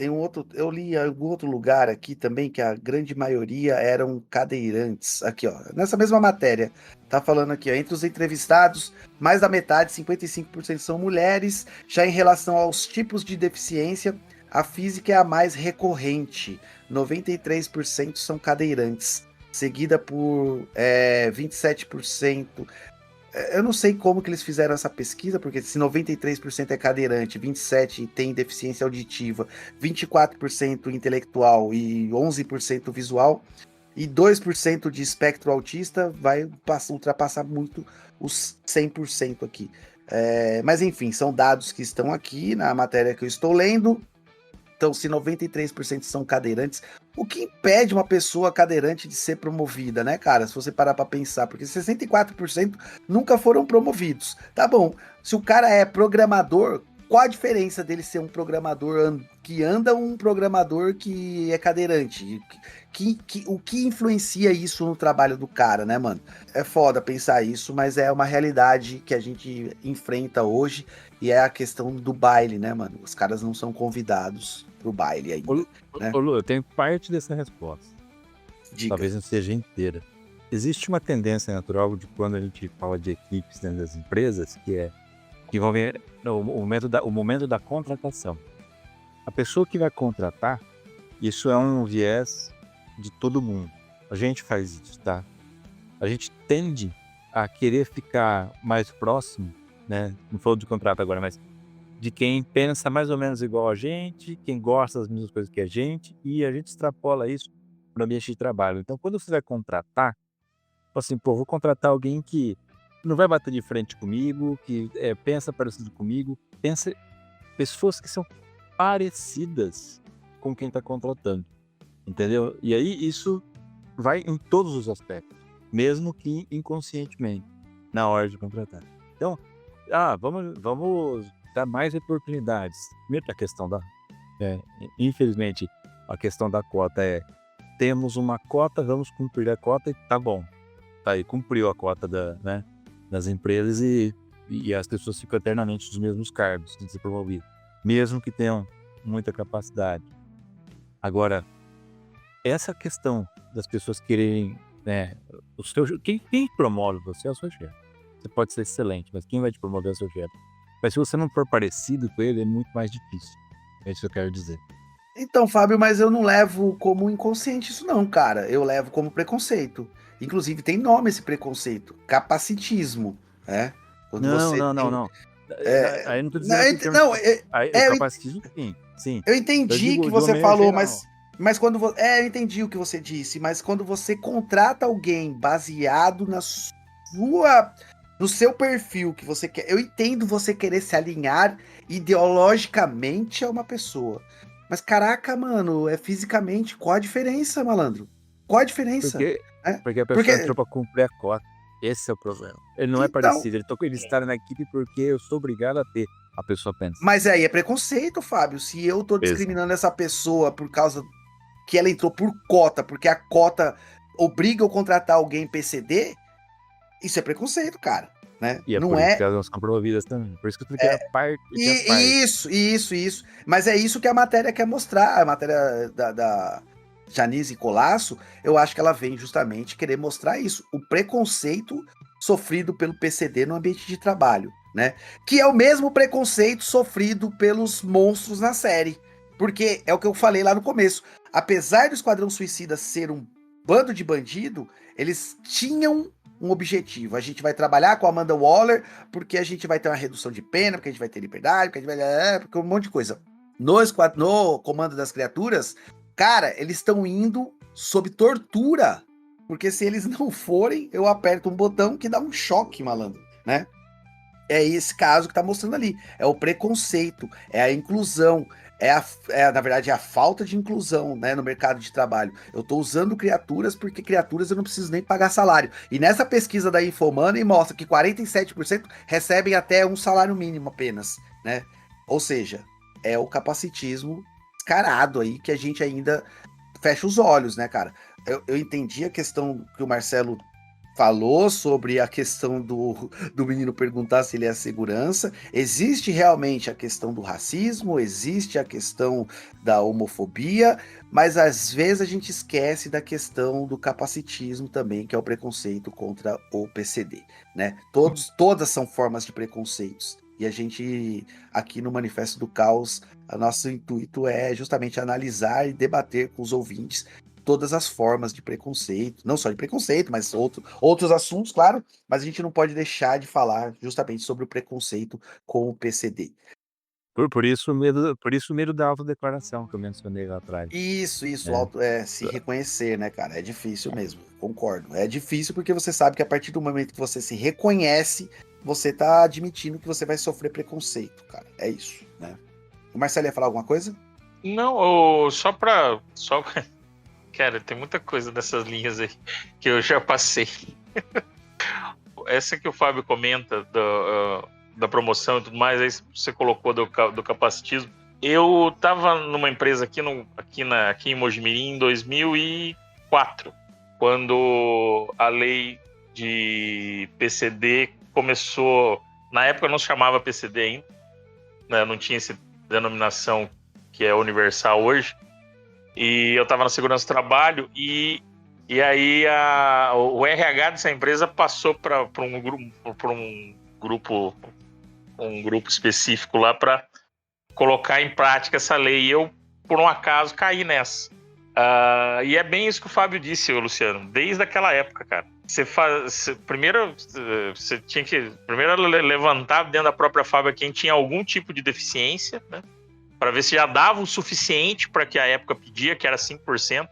eu li em algum outro lugar aqui também que a grande maioria eram cadeirantes. Aqui, ó, nessa mesma matéria, tá falando aqui, ó, entre os entrevistados, mais da metade, 55% são mulheres. Já em relação aos tipos de deficiência, a física é a mais recorrente, 93% são cadeirantes, seguida por 27%. Eu não sei como que eles fizeram essa pesquisa, porque se 93% é cadeirante, 27% tem deficiência auditiva, 24% intelectual e 11% visual, e 2% de espectro autista vai ultrapassar muito os 100% aqui. Mas enfim, são dados que estão aqui na matéria que eu estou lendo. Então, se 93% são cadeirantes, o que impede uma pessoa cadeirante de ser promovida, né, cara? Se você parar pra pensar, porque 64% nunca foram promovidos. Tá bom, se o cara é programador, qual a diferença dele ser um programador que anda ou um programador que é cadeirante? o que influencia isso no trabalho do cara, né, mano? É foda pensar isso, mas é uma realidade que a gente enfrenta hoje e é a questão do baile, né, mano? Os caras não são convidados pro baile ainda, né? Ô, Lu, eu tenho parte dessa resposta. Diga. Talvez não seja inteira. Existe uma tendência natural de quando a gente fala de equipes dentro das empresas, que envolve o momento da contratação. A pessoa que vai contratar, isso é um viés de todo mundo. A gente faz isso, tá? A gente tende a querer ficar mais próximo, né? Não falo de contrato agora, mas de quem pensa mais ou menos igual a gente, quem gosta das mesmas coisas que a gente, e a gente extrapola isso para o ambiente de trabalho. Então, quando você vai contratar, assim, pô, vou contratar alguém que não vai bater de frente comigo, que pensa parecido comigo, pensa pessoas que são parecidas com quem está contratando, entendeu? E aí isso vai em todos os aspectos, mesmo que inconscientemente, na hora de contratar. Então, vamos dar mais oportunidades. Primeiro, a questão infelizmente, a questão da cota temos uma cota, vamos cumprir a cota e tá bom. Tá aí, cumpriu a cota das empresas e as pessoas ficam eternamente nos mesmos cargos, sem ser promovido, mesmo que tenham muita capacidade. Agora, essa questão das pessoas quererem, né, quem promove você é o seu chefe. Você pode ser excelente, mas quem vai te promover é o seu chefe. Mas se você não for parecido com ele, é muito mais difícil. É isso que eu quero dizer. Então, Fábio, mas eu não levo como inconsciente isso não, cara. Eu levo como preconceito. Inclusive, tem nome esse preconceito. Capacitismo, né? Quando você Não. Aí eu não tô dizendo que eu capacitismo, sim. Eu entendi digo que de você maneira falou, geral. mas quando eu entendi o que você disse, mas quando você contrata alguém baseado no seu perfil que você quer, eu entendo você querer se alinhar ideologicamente a uma pessoa. Mas caraca, mano, fisicamente, qual a diferença, malandro? Qual a diferença? Porque a pessoa entrou pra cumprir a cota. Esse é o problema. Ele não é Então, parecido. Ele está na equipe porque eu sou obrigado a ter. A pessoa pensa. mas aí é preconceito, Fábio. Se eu tô discriminando essa pessoa por causa que ela entrou por cota, porque a cota obriga eu a contratar alguém PCD, isso é preconceito, cara. Né? E é não por isso que elas não são promovidas também. Por isso que eu expliquei a parte. Isso. Mas é isso que a matéria quer mostrar. A matéria da Janice Colasso, eu acho que ela vem justamente querer mostrar isso. O preconceito sofrido pelo PCD no ambiente de trabalho, né? Que é o mesmo preconceito sofrido pelos monstros na série. Porque é o que eu falei lá no começo. Apesar do Esquadrão Suicida ser um bando de bandido, eles tinham um objetivo. A gente vai trabalhar com a Amanda Waller porque a gente vai ter uma redução de pena, porque a gente vai ter liberdade, porque a gente vai... porque um monte de coisa. No Comando das Criaturas, cara, eles estão indo sob tortura. Porque se eles não forem, eu aperto um botão que dá um choque, malandro, né? É esse caso que tá mostrando ali. É o preconceito, é a inclusão, na verdade, é a falta de inclusão, né, no mercado de trabalho. Eu tô usando criaturas porque criaturas eu não preciso nem pagar salário. E nessa pesquisa da Infomoney mostra que 47% recebem até um salário mínimo apenas, né? Ou seja, é o capacitismo descarado aí que a gente ainda fecha os olhos, né, cara? Eu entendi a questão que o Marcelo falou sobre a questão do menino perguntar se ele é segurança. Existe realmente a questão do racismo, existe a questão da homofobia, mas às vezes a gente esquece da questão do capacitismo também, que é o preconceito contra o PCD, né? Todas são formas de preconceitos. E a gente, aqui no Manifesto do Caos, o nosso intuito é justamente analisar e debater com os ouvintes todas as formas de preconceito, não só de preconceito, mas outros assuntos, claro, mas a gente não pode deixar de falar justamente sobre o preconceito com o PCD. Por isso o medo da autodeclaração que eu mencionei lá atrás. Isso, se reconhecer, né, cara? É difícil mesmo, concordo. É difícil porque você sabe que a partir do momento que você se reconhece, você tá admitindo que você vai sofrer preconceito, cara. É isso, né? O Marcelo ia falar alguma coisa? Não, só pra... Cara, tem muita coisa nessas linhas aí que eu já passei. Essa que o Fábio comenta da promoção e tudo mais, aí você colocou do capacitismo. Eu tava numa empresa aqui em Mojimirim em 2000 e 2004, quando a lei de PCD começou. Na época não se chamava PCD ainda, né? Não tinha essa denominação que é universal hoje. E eu estava na segurança do trabalho e aí o RH dessa empresa passou para um grupo específico lá para colocar em prática essa lei. E eu, por um acaso, caí nessa. E é bem isso que o Fábio disse, Luciano, desde aquela época, cara. Primeiro você tinha que levantar dentro da própria fábrica quem tinha algum tipo de deficiência, né? Para ver se já dava o suficiente para que a época pedia, que era 5%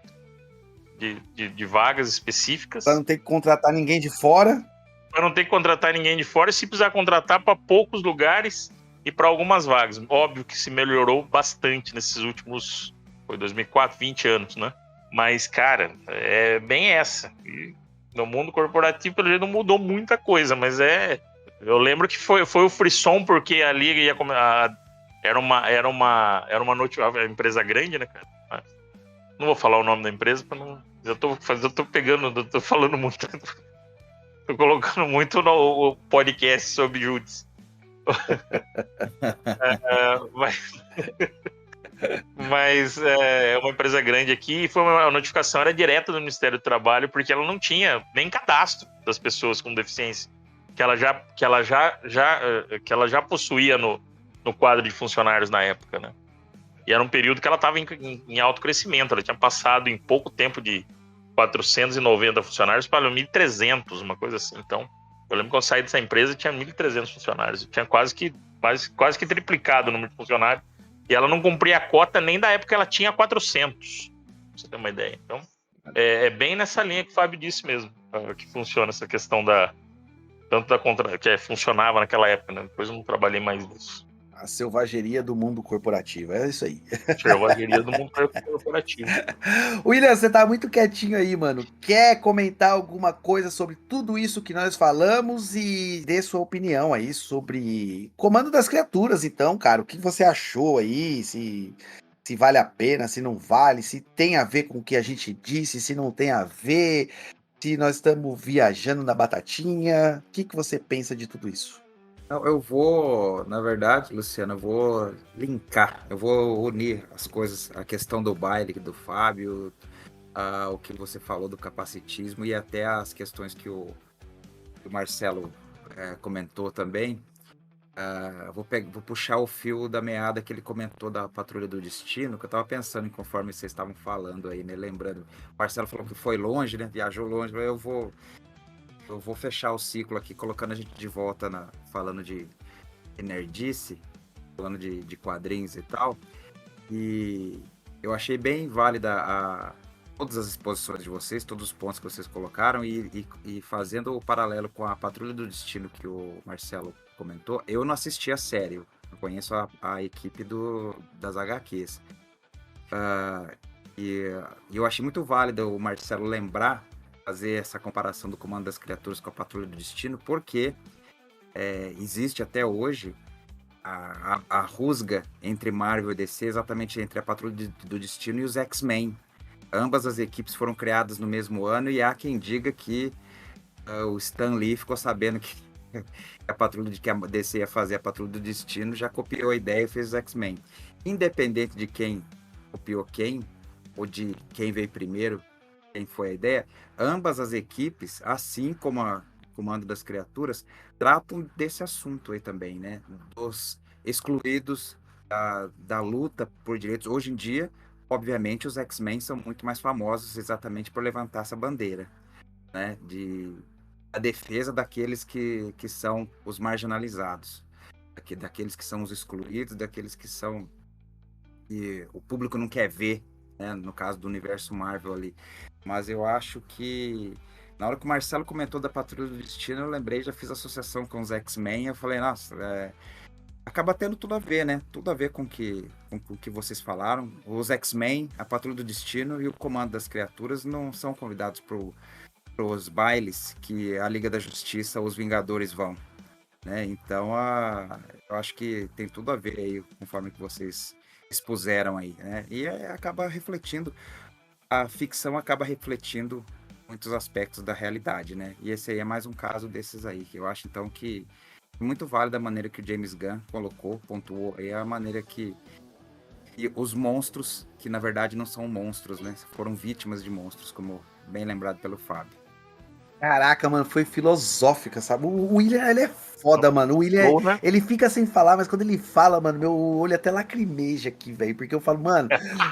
de vagas específicas. Para não ter que contratar ninguém de fora. Para não ter que contratar ninguém de fora, e se precisar contratar para poucos lugares e para algumas vagas. Óbvio que se melhorou bastante nesses últimos, foi 2004, 20 anos, né? Mas, cara, é bem essa. E no mundo corporativo, pelo jeito, não mudou muita coisa, mas eu lembro que foi o frisson, porque ali ia era uma empresa grande, né, cara? Não vou falar o nome da empresa para não. Eu tô falando muito. Tô colocando muito no podcast sobre Júdice. Mas é uma empresa grande aqui, e foi a notificação era direta do Ministério do Trabalho, porque ela não tinha nem cadastro das pessoas com deficiência, que ela já possuía no quadro de funcionários na época, né? E era um período que ela estava em alto crescimento, ela tinha passado em pouco tempo de 490 funcionários para 1.300, uma coisa assim. Então, eu lembro que eu saí dessa empresa tinha 1.300 funcionários, eu tinha quase que triplicado o número de funcionários, e ela não cumpria a cota nem da época que ela tinha 400, pra você ter uma ideia. Então, é bem nessa linha que o Fábio disse mesmo, que funciona essa questão que funcionava naquela época, né? Depois eu não trabalhei mais nisso. A selvageria do mundo corporativo, é isso aí. Selvageria do mundo corporativo. William, você tá muito quietinho aí, mano. Quer comentar alguma coisa sobre tudo isso que nós falamos e dê sua opinião aí sobre Comando das Criaturas, então, cara. O que você achou aí? Se vale a pena, se não vale, se tem a ver com o que a gente disse, se não tem a ver, se nós estamos viajando na batatinha. O que você pensa de tudo isso? Eu vou, na verdade, Luciano, eu vou linkar, eu vou unir as coisas, a questão do baile do Fábio, o que você falou do capacitismo e até as questões que o Marcelo comentou também. Vou puxar o fio da meada que ele comentou da Patrulha do Destino, que eu estava pensando conforme vocês estavam falando aí, né? Lembrando, o Marcelo falou que foi longe, né? Viajou longe, mas eu vou fechar o ciclo aqui, colocando a gente de volta falando de nerdice, falando de quadrinhos e tal. E eu achei bem válida todas as exposições de vocês, todos os pontos que vocês colocaram, e fazendo o paralelo com a Patrulha do Destino que o Marcelo comentou. Eu não assisti a série, eu conheço a equipe das HQs. E eu achei muito válido o Marcelo lembrar, fazer essa comparação do Comando das Criaturas com a Patrulha do Destino, porque existe até hoje a rusga entre Marvel e DC, exatamente entre a Patrulha do Destino e os X-Men. Ambas as equipes foram criadas no mesmo ano, e há quem diga que o Stan Lee ficou sabendo que que a DC ia fazer a Patrulha do Destino, já copiou a ideia e fez os X-Men. Independente de quem copiou quem, ou de quem veio primeiro, quem foi a ideia, ambas as equipes, assim como a Comando das Criaturas, tratam desse assunto aí também, né? Dos excluídos da luta por direitos. Hoje em dia, obviamente, os X-Men são muito mais famosos exatamente por levantar essa bandeira, né? A defesa daqueles que são os marginalizados, daqueles que são os excluídos, daqueles que o público não quer ver, né? No caso do universo Marvel ali. Mas eu acho que na hora que o Marcelo comentou da Patrulha do Destino, eu lembrei, já fiz associação com os X-Men, eu falei, nossa, acaba tendo tudo a ver, né? Tudo a ver com o que vocês falaram. Os X-Men, a Patrulha do Destino e o Comando das Criaturas não são convidados para os bailes que a Liga da Justiça, os Vingadores vão, né? Então, eu acho que tem tudo a ver aí, conforme que vocês expuseram aí, né? E acaba refletindo a ficção acaba refletindo muitos aspectos da realidade, né? E esse aí é mais um caso desses aí, que eu acho então que muito válido a maneira que o James Gunn colocou, pontuou, é a maneira que e os monstros, que na verdade não são monstros, né? Foram vítimas de monstros, como bem lembrado pelo Fábio. Caraca, mano, foi filosófica, sabe? O William, ele é foda, mano. O William, Show, né? ele fica sem falar, mas quando ele fala, mano, meu olho até lacrimeja aqui, velho. Porque eu falo, mano,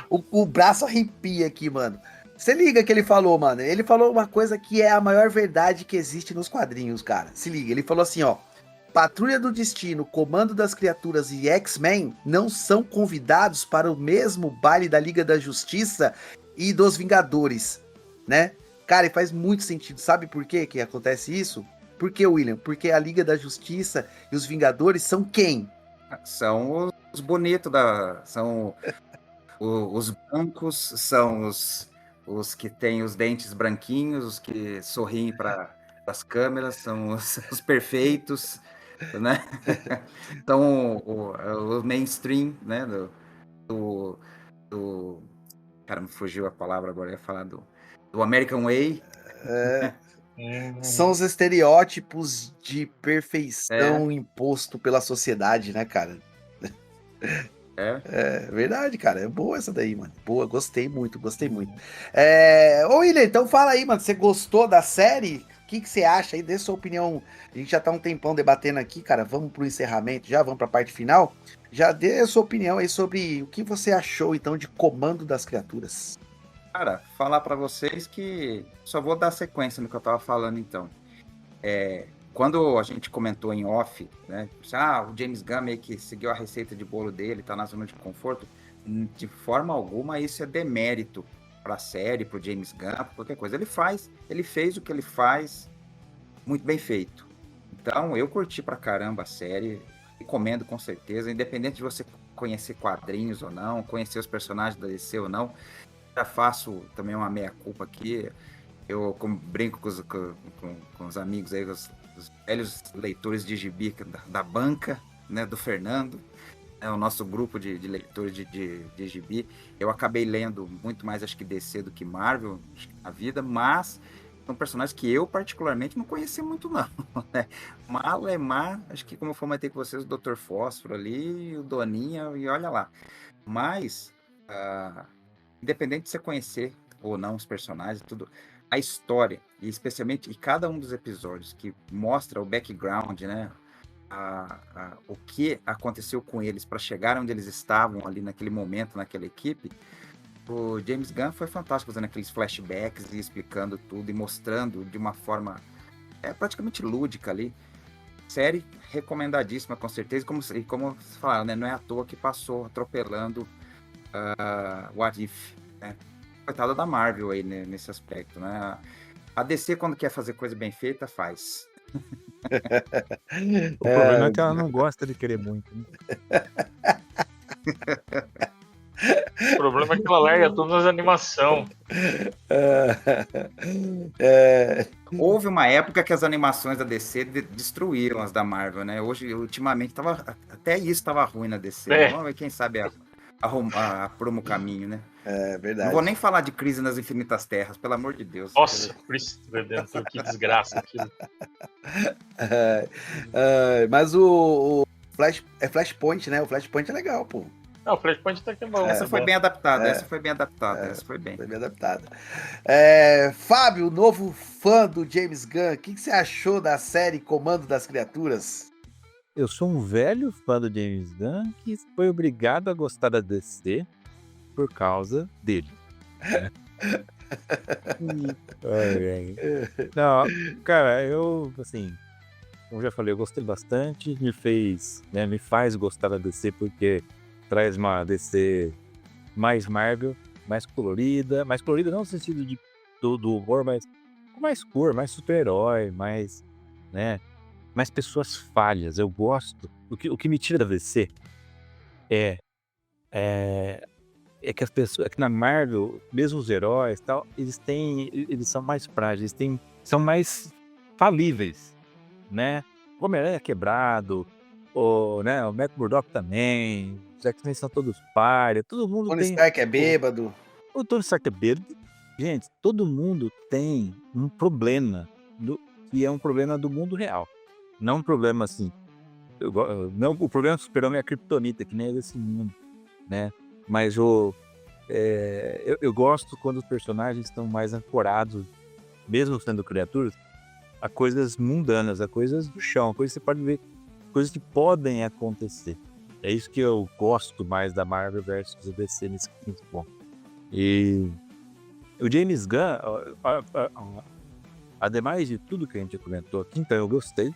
o braço arrepia aqui, mano. Você liga que ele falou, mano. Ele falou uma coisa que é a maior verdade que existe nos quadrinhos, cara. Se liga, ele falou assim, ó. Patrulha do Destino, Comando das Criaturas e X-Men não são convidados para o mesmo baile da Liga da Justiça e dos Vingadores, né? Cara, e faz muito sentido. Sabe por quê que acontece isso? Por que, William? Porque a Liga da Justiça e os Vingadores são quem? São os bonitos são os brancos, são os que têm os dentes branquinhos, os que sorriem para as câmeras, são os perfeitos, né? Então, o mainstream, né? Do. Cara, me fugiu a palavra agora, eu ia falar do American Way. São os estereótipos de É, perfeição imposto pela sociedade, né, cara? é. É verdade, cara. É boa essa daí, mano. Boa, gostei muito, gostei muito. Ô, William, então fala aí, mano. Você gostou da série? O que você acha aí? Dê sua opinião. A gente já tá um tempão debatendo aqui, cara. Vamos pro encerramento já, vamos pra parte final. Já dê a sua opinião aí sobre o que você achou, então, de Comando das Criaturas. Cara, falar pra vocês que só vou dar sequência no que eu tava falando então. Quando a gente comentou em off, né? O James Gunn meio que seguiu a receita de bolo dele, tá na zona de conforto. De forma alguma isso é demérito pra série, pro James Gunn, pra qualquer coisa. Ele fez o que ele faz muito bem feito. Então, eu curti pra caramba a série, recomendo com certeza, independente de você conhecer quadrinhos ou não, conhecer os personagens da DC ou não. Já faço também uma meia-culpa aqui. Eu brinco com os amigos aí, os velhos leitores de gibi da banca, né, do Fernando, o nosso grupo de leitores de gibi. Eu acabei lendo muito mais, acho que DC do que Marvel na vida, mas são personagens que eu particularmente não conhecia muito não, né? Malemar, acho que como eu comentei com vocês, o Dr. Fósforo ali, o Doninha, e olha lá. Mas, independente de você conhecer ou não os personagens, tudo, a história, e especialmente cada um dos episódios que mostra o background, né? O que aconteceu com eles para chegar onde eles estavam ali naquele momento, naquela equipe. O James Gunn foi fantástico fazendo aqueles flashbacks e explicando tudo e mostrando de uma forma praticamente lúdica ali. Série recomendadíssima, com certeza. E como vocês falaram, né? Não é à toa que passou atropelando What If, né? Coitada da Marvel aí, né, nesse aspecto, né? A DC, quando quer fazer coisa bem feita, faz. O problema é que ela não gosta de querer muito, né? O problema é que ela larga todas as animações. Houve uma época que as animações da DC destruíram as da Marvel, né? Hoje, ultimamente, até isso estava ruim na DC. Né? Vamos ver, quem sabe apruma o caminho, né? É verdade. Não vou nem falar de Crise nas Infinitas Terras, pelo amor de Deus. Nossa, Cristo Redentor, que desgraça aquilo. Mas o Flashpoint, né? O Flashpoint é legal, pô. Não, o Flashpoint tá aqui bom. Essa foi bem adaptada, essa foi bem adaptada. Fábio, novo fã do James Gunn, o que você achou da série Comando das Criaturas? Eu sou um velho fã do James Gunn que foi obrigado a gostar da DC por causa dele. Né? Não, cara, eu, assim, como já falei, eu gostei bastante, me faz gostar da DC porque traz uma DC mais Marvel, mais colorida não no sentido do humor, mas com mais cor, mais super-herói, mais, né, mais pessoas falhas. Eu gosto. O que me tira da DC é que as pessoas, que na Marvel, mesmo os heróis e tal, eles são mais frágeis, são mais falíveis, né? O Homem-Aranha é quebrado, o Matt Murdock também, os X-Men são todos párias, todo mundo Tony tem... Stark é bêbado. O Tony Stark é bêbado, Gente, todo mundo tem um problema que é um problema do mundo real. Não um problema assim. Não, o problema do super-homem é a criptonita, que nem é desse mundo, né? Mas eu gosto quando os personagens estão mais ancorados, mesmo sendo criaturas, a coisas mundanas, a coisas do chão, a coisas que você pode ver, coisas que podem acontecer. É isso que eu gosto mais da Marvel versus a DC nesse ponto. E o James Gunn, ademais de tudo que a gente comentou aqui, então eu gostei.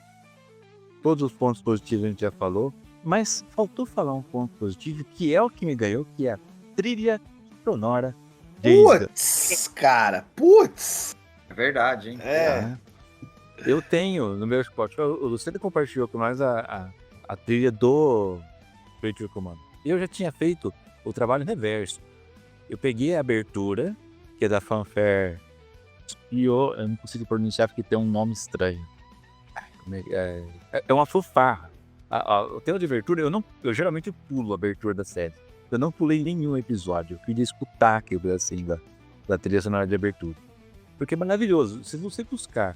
Todos os pontos positivos a gente já falou, mas faltou falar um ponto positivo que é o que me ganhou, que é a trilha sonora de James Gunn. Putz, cara, putz! É verdade, hein? É. Eu tenho no meu Spotify, o Luciano compartilhou com nós a trilha do Creature Command. Eu já tinha feito o trabalho reverso. Eu peguei a abertura, que é da Fanfare, e eu não consigo pronunciar porque tem um nome estranho. É uma fanfarra. O tema de abertura, eu geralmente pulo a abertura da série. Eu não pulei nenhum episódio. Eu queria escutar aquele pedacinho da trilha sonora de abertura. Porque é maravilhoso. Se você buscar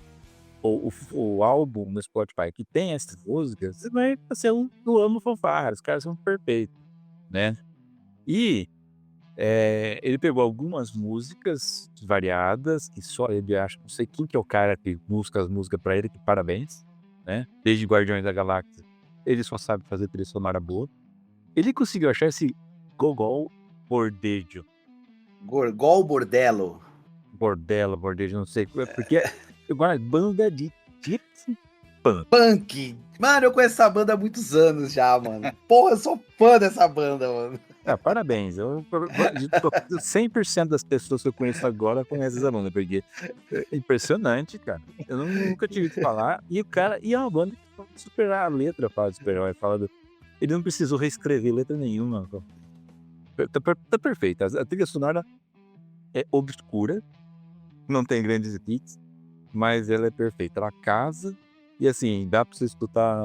o álbum no Spotify que tem essas músicas, você vai ser eu amo fanfarra. Os caras são perfeitos, né? E ele pegou algumas músicas variadas, que só ele acha, não sei quem que é o cara que busca as músicas pra ele, que parabéns, né? Desde Guardiões da Galáxia, ele só sabe fazer trilha sonora boa. Ele conseguiu achar esse Gogol Bordejo. Gorgol Bordello. Bordejo, não sei, porque agora banda de gypsy Punk. Mano, eu conheço essa banda há muitos anos já, mano. Porra, eu sou fã dessa banda, mano. Parabéns. 100% das pessoas que eu conheço agora conhecem essa banda, porque é impressionante, cara. Eu nunca tive que falar. E é uma banda que fala superar a letra, fala de super-herói, ele não precisou reescrever letra nenhuma. Tá perfeito. A trilha sonora é obscura, não tem grandes hits, mas ela é perfeita. Ela casa e assim, dá pra você escutar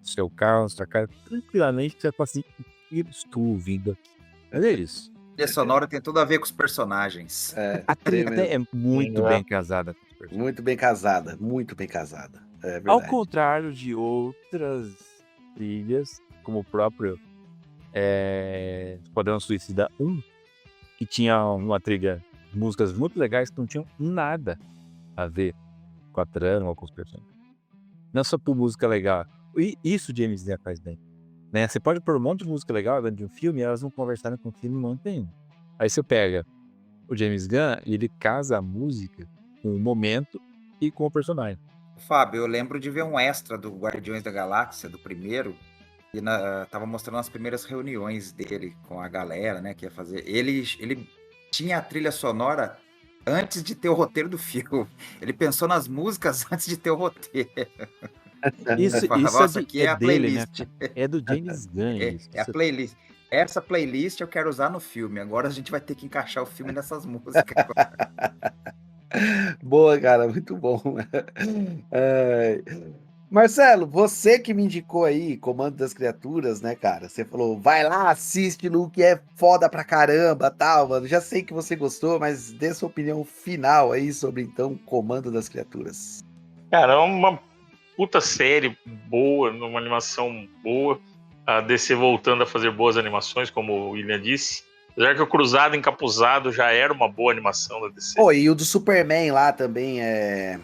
seu carro, sua casa, tranquilamente, você fala assim, estou ouvindo aqui. Mas é isso. A trilha sonora tem tudo a ver com os personagens. A trilha é muito bem casada com os personagens. Muito bem casada, muito bem casada. É verdade. Ao contrário de outras trilhas, como o próprio Esquadrão Suicida 1, que tinha uma trilha, músicas muito legais que não tinham nada a ver com a trama ou com os personagens. Não só por música legal. E isso o James Gunn faz bem. Né? Você pode pôr um monte de música legal dentro de um filme e elas não conversarem com o filme muito nenhum. Aí você pega o James Gunn e ele casa a música com o momento e com o personagem. Fábio, eu lembro de ver um extra do Guardiões da Galáxia, do primeiro, e tava mostrando as primeiras reuniões dele com a galera, né, que ia fazer. Ele tinha a trilha sonora antes de ter o roteiro do filme. Ele pensou nas músicas antes de ter o roteiro. Isso Nossa, aqui é a dele, playlist. né? É do James Gunn. É a playlist. Essa playlist eu quero usar no filme. Agora a gente vai ter que encaixar o filme nessas músicas. Boa, cara, muito bom. Marcelo, você que me indicou aí Comando das Criaturas, né, cara? Você falou, vai lá, assiste, Luke, é foda pra caramba, tal, mano. Já sei que você gostou, mas dê sua opinião final aí sobre, então, Comando das Criaturas. Cara, é uma puta série boa, uma animação boa. A DC voltando a fazer boas animações, como o William disse. Já que o Cruzado Encapuzado já era uma boa animação da DC. Pô, e o do Superman lá também é...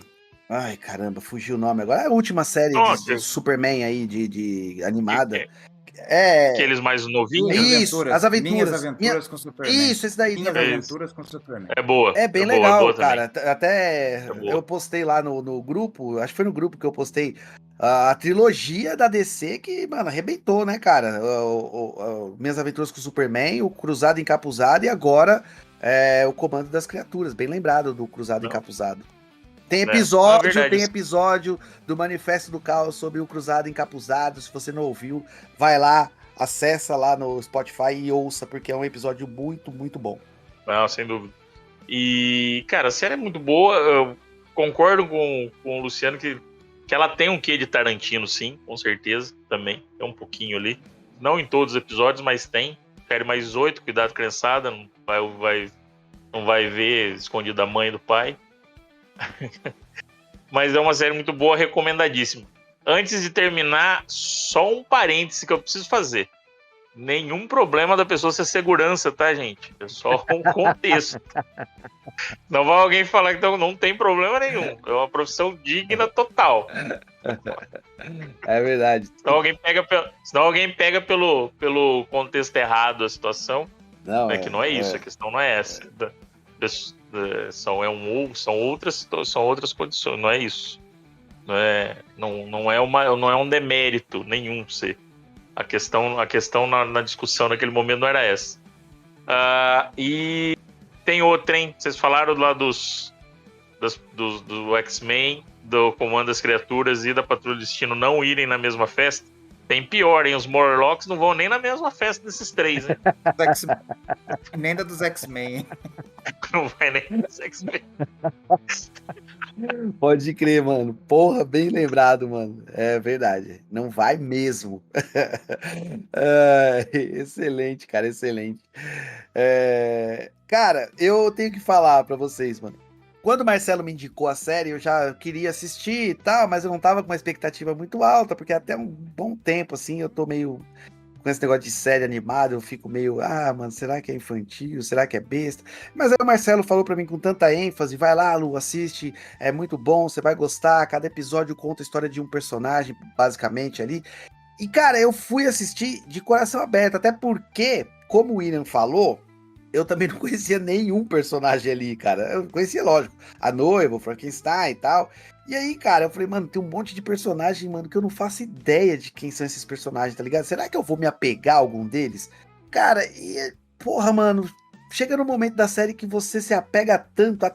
Ai, caramba, fugiu o nome agora. É a última série do Superman aí, de animada. Aqueles mais novinhos. Isso, as aventuras. Minhas aventuras com Superman. Isso, esse daí. Minhas aventuras com Superman. É boa. É bem é legal, boa cara. Também. Até eu postei lá no grupo, acho que foi no grupo que eu postei, a trilogia da DC que, mano, arrebentou, né, cara? Minhas aventuras com o Superman, o Cruzado Encapuzado e agora o Comando das Criaturas. Bem lembrado do Cruzado Encapuzado. Tem episódio do Manifesto do Caos sobre o Cruzado Encapuzado. Se você não ouviu, vai lá, acessa lá no Spotify e ouça, porque é um episódio muito, muito bom. Não, sem dúvida. E, cara, a série é muito boa. Eu concordo com o Luciano que ela tem um quê de Tarantino, sim, com certeza, também. Tem um pouquinho ali. Não em todos os episódios, mas tem. Série mais 8, cuidado, criançada. Não vai não vai ver escondido da mãe e do pai. Mas é uma série muito boa, recomendadíssima. Antes de terminar, só um parêntese que eu preciso fazer. Nenhum problema da pessoa ser segurança, tá, gente? É só um contexto. Não vai alguém falar que não tem problema nenhum. É uma profissão digna total. É verdade. Senão alguém pega pelo contexto errado a situação. Não, Que não é isso, a questão não é essa. São outras condições, não é isso. Não é um demérito nenhum ser. A questão na discussão naquele momento não era essa. E tem outra, hein? Vocês falaram lá do X-Men, do Comando das Criaturas e da Patrulha do Destino não irem na mesma festa. Tem pior, hein? Os Morlocks não vão nem na mesma festa desses três, hein? Nem da dos X-Men, hein? Não vai nem dos X-Men. Pode crer, mano. Porra, bem lembrado, mano. É verdade. Não vai mesmo. Excelente, cara, excelente. Cara, eu tenho que falar pra vocês, mano. Quando o Marcelo me indicou a série, eu já queria assistir e tal, mas eu não tava com uma expectativa muito alta, porque até um bom tempo, assim, eu tô meio com esse negócio de série animada, eu fico meio, mano, será que é infantil? Será que é besta? Mas aí o Marcelo falou pra mim com tanta ênfase, vai lá, Lu, assiste, é muito bom, você vai gostar, cada episódio conta a história de um personagem, basicamente, ali. E, cara, eu fui assistir de coração aberto, até porque, como o William falou, eu também não conhecia nenhum personagem ali, cara. Eu conhecia, lógico, a noiva, o Frankenstein e tal. E aí, cara, eu falei, mano, tem um monte de personagem, mano, que eu não faço ideia de quem são esses personagens, tá ligado? Será que eu vou me apegar a algum deles? Cara, porra, mano, chega no momento da série que você se apega tanto,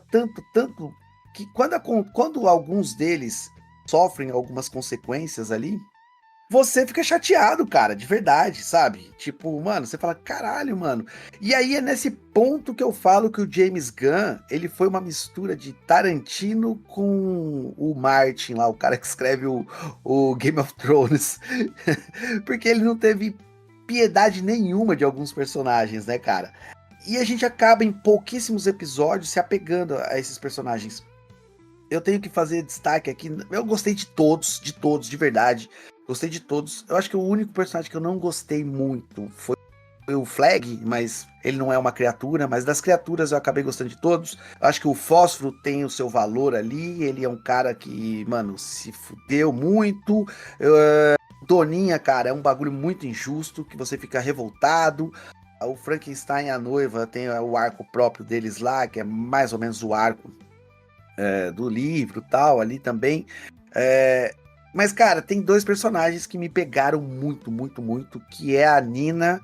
tanto, que quando alguns deles sofrem algumas consequências ali, você fica chateado, cara, de verdade, sabe? Tipo, mano, você fala, caralho, mano. E aí é nesse ponto que eu falo que o James Gunn, ele foi uma mistura de Tarantino com o Martin lá, o cara que escreve o Game of Thrones. Porque ele não teve piedade nenhuma de alguns personagens, né, cara? E a gente acaba em pouquíssimos episódios se apegando a esses personagens. Eu tenho que fazer destaque aqui. Eu gostei de todos, de verdade. Gostei de todos. Eu acho que o único personagem que eu não gostei muito foi o Flag, mas ele não é uma criatura. Mas das criaturas eu acabei gostando de todos. Eu acho que o Fósforo tem o seu valor ali. Ele é um cara que, mano, se fudeu muito. Doninha, cara, é um bagulho muito injusto que você fica revoltado. O Frankenstein e a noiva tem o arco próprio deles lá, que é mais ou menos o arco do livro tal, ali também. Mas, cara, tem dois personagens que me pegaram muito, muito, muito, que é a Nina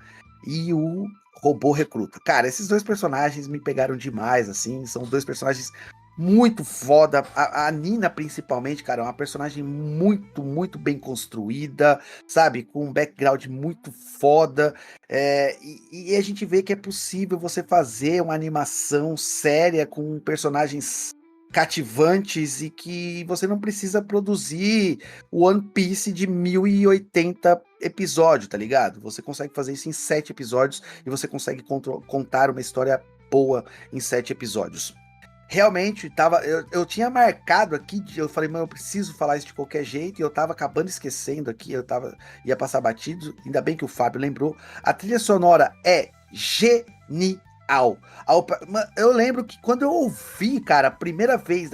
e o Robô Recruta. Cara, esses dois personagens me pegaram demais, assim, são dois personagens muito foda. A Nina, principalmente, cara, é uma personagem muito, muito bem construída, sabe? Com um background muito foda. E a gente vê que é possível você fazer uma animação séria com personagens cativantes e que você não precisa produzir o One Piece de 1080 episódios, tá ligado? Você consegue fazer isso em 7 episódios e você consegue contar uma história boa em 7 episódios. Realmente, eu tinha marcado aqui, eu falei, mano, eu preciso falar isso de qualquer jeito, e eu tava acabando esquecendo aqui, ia passar batido, ainda bem que o Fábio lembrou. A trilha sonora é genial. Eu lembro que quando eu ouvi, cara, a primeira vez,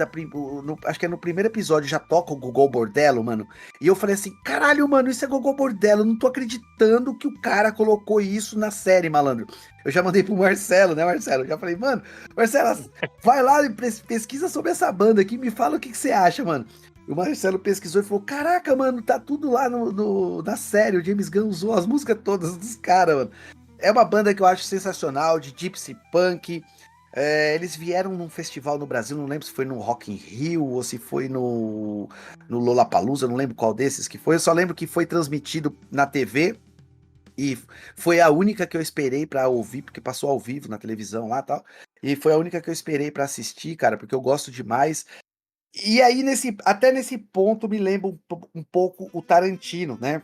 acho que é no primeiro episódio, já toca o Gogol Bordello, mano, e eu falei assim, caralho, mano, isso é Gogol Bordello, eu não tô acreditando que o cara colocou isso na série, malandro. Eu já mandei pro Marcelo, né, Marcelo? Eu já falei, mano, Marcelo, vai lá e pesquisa sobre essa banda aqui, me fala o que você acha, mano. O Marcelo pesquisou e falou, caraca, mano, tá tudo lá na série, o James Gunn usou as músicas todas dos caras, mano. É uma banda que eu acho sensacional, de gypsy punk. Eles vieram num festival no Brasil, não lembro se foi no Rock in Rio ou se foi no Lollapalooza, não lembro qual desses que foi. Eu só lembro que foi transmitido na TV e foi a única que eu esperei pra ouvir, porque passou ao vivo na televisão lá e tal. E foi a única que eu esperei pra assistir, cara, porque eu gosto demais. E aí, até nesse ponto, me lembra um pouco o Tarantino, né?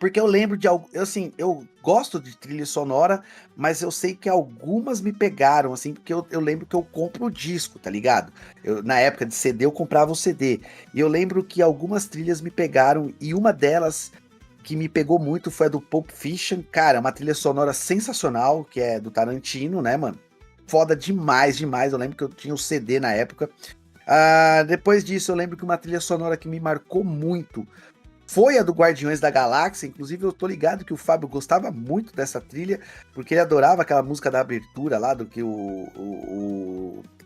Porque eu lembro de algo, assim, eu gosto de trilha sonora, mas eu sei que algumas me pegaram, assim, porque eu lembro que eu compro o disco, tá ligado? Na época de CD, eu comprava o CD. E eu lembro que algumas trilhas me pegaram, e uma delas que me pegou muito foi a do Pulp Fiction. Cara, uma trilha sonora sensacional, que é do Tarantino, né, mano? Foda demais, demais. Eu lembro que eu tinha o CD na época. Depois disso, eu lembro que uma trilha sonora que me marcou muito foi a do Guardiões da Galáxia. Inclusive, eu tô ligado que o Fábio gostava muito dessa trilha, porque ele adorava aquela música da abertura lá, do que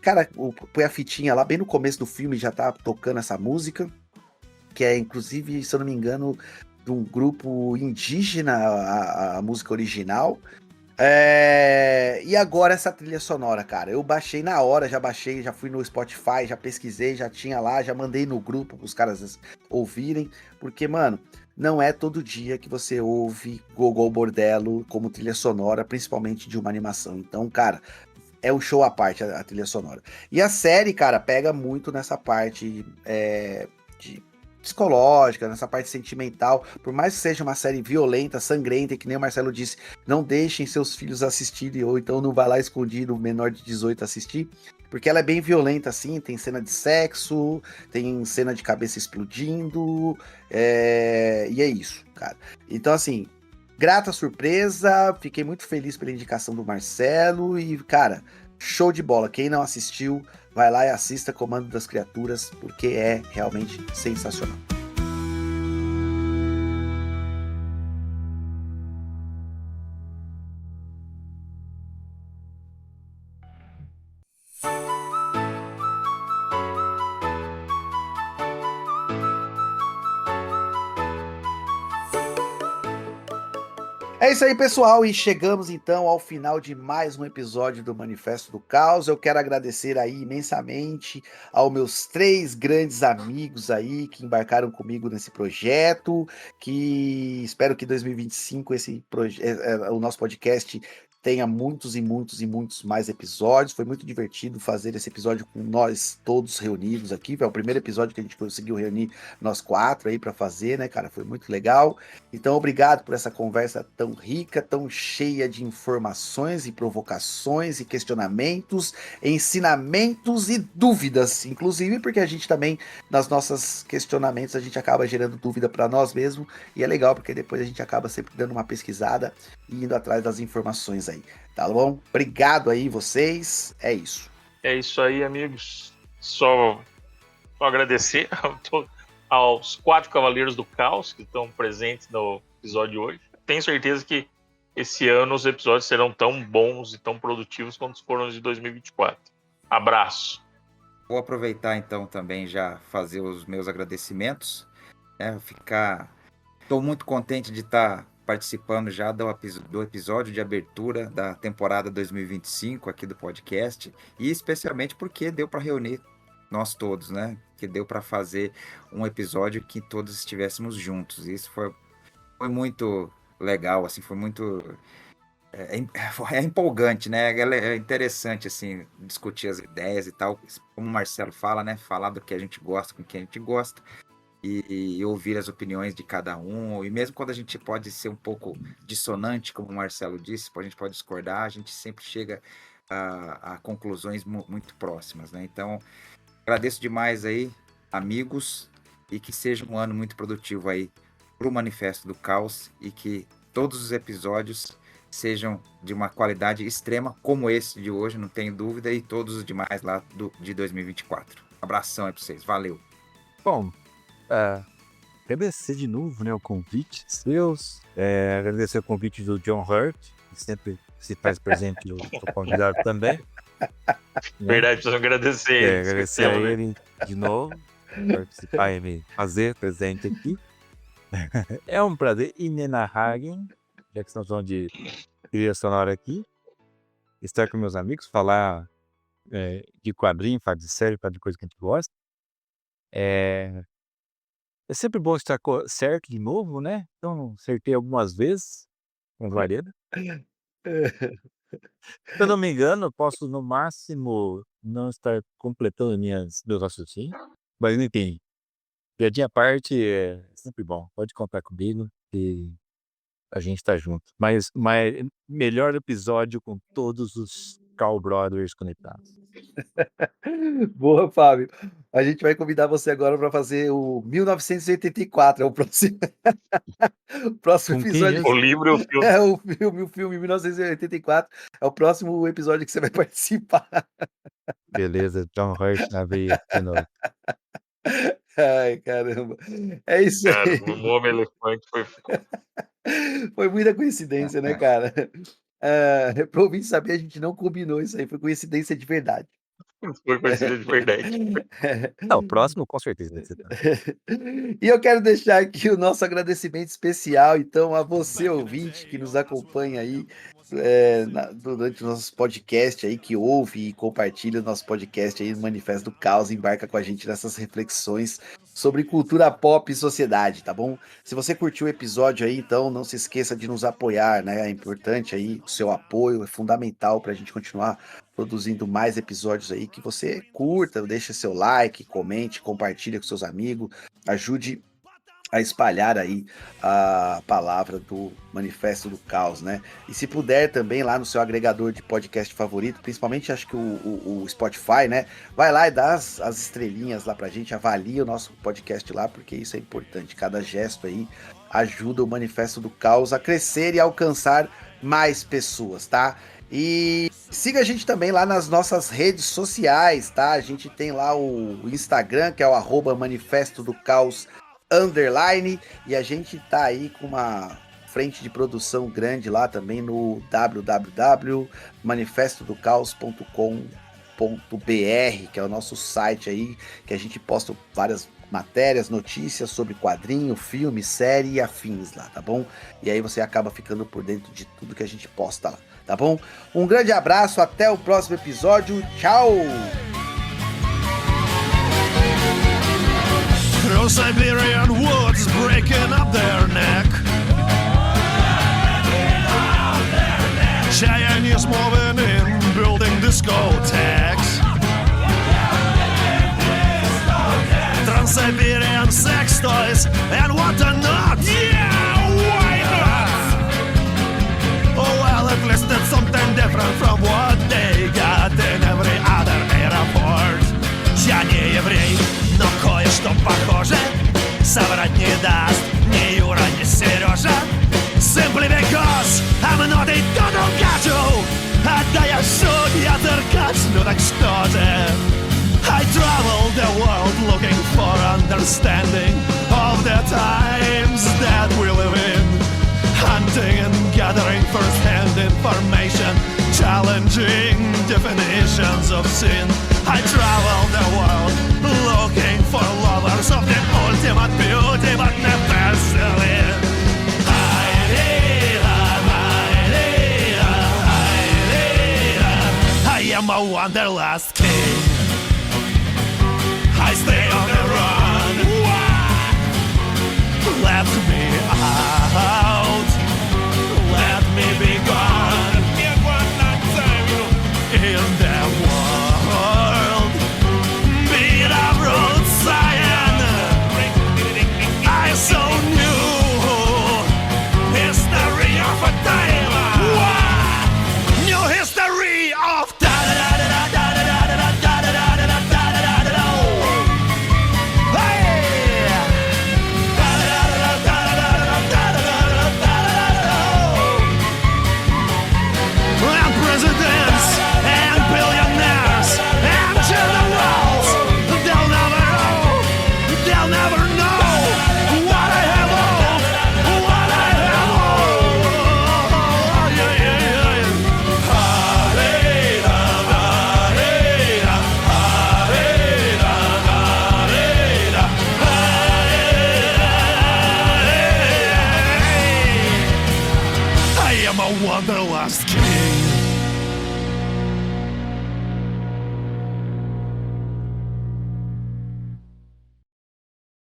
cara, põe a fitinha lá, bem no começo do filme já tá tocando essa música, que é, inclusive, se eu não me engano, de um grupo indígena, a música original. E agora essa trilha sonora, cara. Eu baixei na hora, já baixei, já fui no Spotify, já pesquisei, já tinha lá, já mandei no grupo para os caras ouvirem. Porque, mano, não é todo dia que você ouve Gogol Bordello como trilha sonora, principalmente de uma animação. Então, cara, é um show à parte a trilha sonora. E a série, cara, pega muito nessa parte de psicológica, nessa parte sentimental. Por mais que seja uma série violenta, sangrenta, e que nem o Marcelo disse, não deixem seus filhos assistirem, ou então não vai lá escondido, menor de 18 assistir. Porque ela é bem violenta, assim, tem cena de sexo, tem cena de cabeça explodindo, e é isso, cara. Então, assim, grata surpresa, fiquei muito feliz pela indicação do Marcelo e, cara, show de bola. Quem não assistiu, vai lá e assista Comando das Criaturas, porque é realmente sensacional. É isso aí, pessoal, e chegamos então ao final de mais um episódio do Manifesto do Caos. Eu quero agradecer aí imensamente aos meus 3 grandes amigos aí que embarcaram comigo nesse projeto, que espero que 2025 o nosso podcast tenha muitos e muitos e muitos mais episódios. Foi muito divertido fazer esse episódio com nós todos reunidos aqui. Foi o primeiro episódio que a gente conseguiu reunir nós 4 aí para fazer, né, cara? Foi muito legal. Então, obrigado por essa conversa tão rica, tão cheia de informações e provocações e questionamentos, ensinamentos e dúvidas, inclusive porque a gente também, nas nossas questionamentos, a gente acaba gerando dúvida para nós mesmos, e é legal porque depois a gente acaba sempre dando uma pesquisada e indo atrás das informações aí, tá bom? Obrigado aí vocês, é isso. É isso aí, amigos. Só agradecer aos 4 Cavaleiros do Caos que estão presentes no episódio de hoje. Tenho certeza que esse ano os episódios serão tão bons e tão produtivos quanto foram os de 2024. Abraço. Vou aproveitar então também já fazer os meus agradecimentos. Estou muito contente de estar participando já do episódio de abertura da temporada 2025 aqui do podcast, e especialmente porque deu para reunir nós todos, né? Que deu para fazer um episódio que todos estivéssemos juntos. Isso foi muito legal, assim, foi muito é empolgante, né? É interessante assim discutir as ideias e tal, como o Marcelo fala, né? Falar do que a gente gosta com quem a gente gosta. E ouvir as opiniões de cada um, e mesmo quando a gente pode ser um pouco dissonante, como o Marcelo disse, a gente pode discordar, a gente sempre chega a conclusões muito próximas, né? Então, agradeço demais aí, amigos, e que seja um ano muito produtivo aí para o Manifesto do Caos, e que todos os episódios sejam de uma qualidade extrema, como esse de hoje, não tenho dúvida, e todos os demais lá de 2024. Abração aí para vocês, valeu! Bom, agradecer de novo, né, o convite seus, agradecer o convite do John Hurt, que sempre se faz presente, eu sou convidado também. Verdade, precisamos agradecer. Agradecer a ele de novo, participar e me fazer presente aqui. É um prazer inenarrável, já que estamos falando de trilha sonora aqui, estar com meus amigos, falar de quadrinho, falar de série, falar de coisa que a gente gosta. É sempre bom estar certo de novo, né? Então, acertei algumas vezes, com variedade. Se eu não me engano, posso no máximo não estar completando meus raciocínios, mas enfim, piadinha à parte, é sempre bom. Pode contar comigo, e a gente tá junto. Mas melhor episódio com todos os Call Brothers conectados. Boa, Fábio. A gente vai convidar você agora para fazer o 1984, é o próximo, o próximo Com quem episódio. mesmo? O livro e o filme. É o filme 1984, é o próximo episódio que você vai participar. Beleza, John Hurt na veia de novo. Ai, caramba. É isso Cara, aí. o Homem-Elefante foi Foi muita coincidência, né, cara? Para o ouvinte saber, a gente não combinou isso aí, foi coincidência de verdade. coincidência de verdade. Não, o próximo com certeza vai ser também. E eu quero deixar aqui o nosso agradecimento especial, então, a você, ouvinte, que nos acompanha aí, durante os nossos podcasts aí, que ouve e compartilha o nosso podcast aí no Manifesto do Caos, embarca com a gente nessas reflexões sobre cultura pop e sociedade, tá bom? Se você curtiu o episódio aí, então, não se esqueça de nos apoiar, né? É importante aí, o seu apoio é fundamental para a gente continuar produzindo mais episódios aí, que você curta, deixa seu like, comente, compartilha com seus amigos, ajude a espalhar aí a palavra do Manifesto do Caos, né? E se puder também lá no seu agregador de podcast favorito, principalmente acho que o Spotify, né? Vai lá e dá as estrelinhas lá pra gente, avalia o nosso podcast lá, porque isso é importante. Cada gesto aí ajuda o Manifesto do Caos a crescer e alcançar mais pessoas, tá? E siga a gente também lá nas nossas redes sociais, tá? A gente tem lá o Instagram, que é o @manifesto do caos _ e a gente tá aí com uma frente de produção grande lá também no www.manifestodocaos.com.br, que é o nosso site aí, que a gente posta várias matérias, notícias sobre quadrinho, filme, série e afins lá, tá bom? E aí você acaba ficando por dentro de tudo que a gente posta lá, tá bom? Um grande abraço, até o próximo episódio, tchau! Through Siberian woods, breaking up their neck. Chinese moving in, building discotheques. Trans-Siberian sex toys and whatnot. Yeah, why not? Oh well, at least it's something different from what they got in every other airport. Я не еврей, но кое-что похоже соврать не даст ни Юра, ни Сережа. Simply because I'm not a total gato. Да я шут, я циркач, ну так что же? I travel the world looking for understanding of the times that we live in. Hunting and gathering first-hand information, challenging definitions of sin. I travel the world looking for lovers of the ultimate beauty, but never selling. I am a wanderlust king. I stay on the run. Let me out. Let me be gone. In the world, beat up road Zion. I so new history of a time. New history of wanderlust king.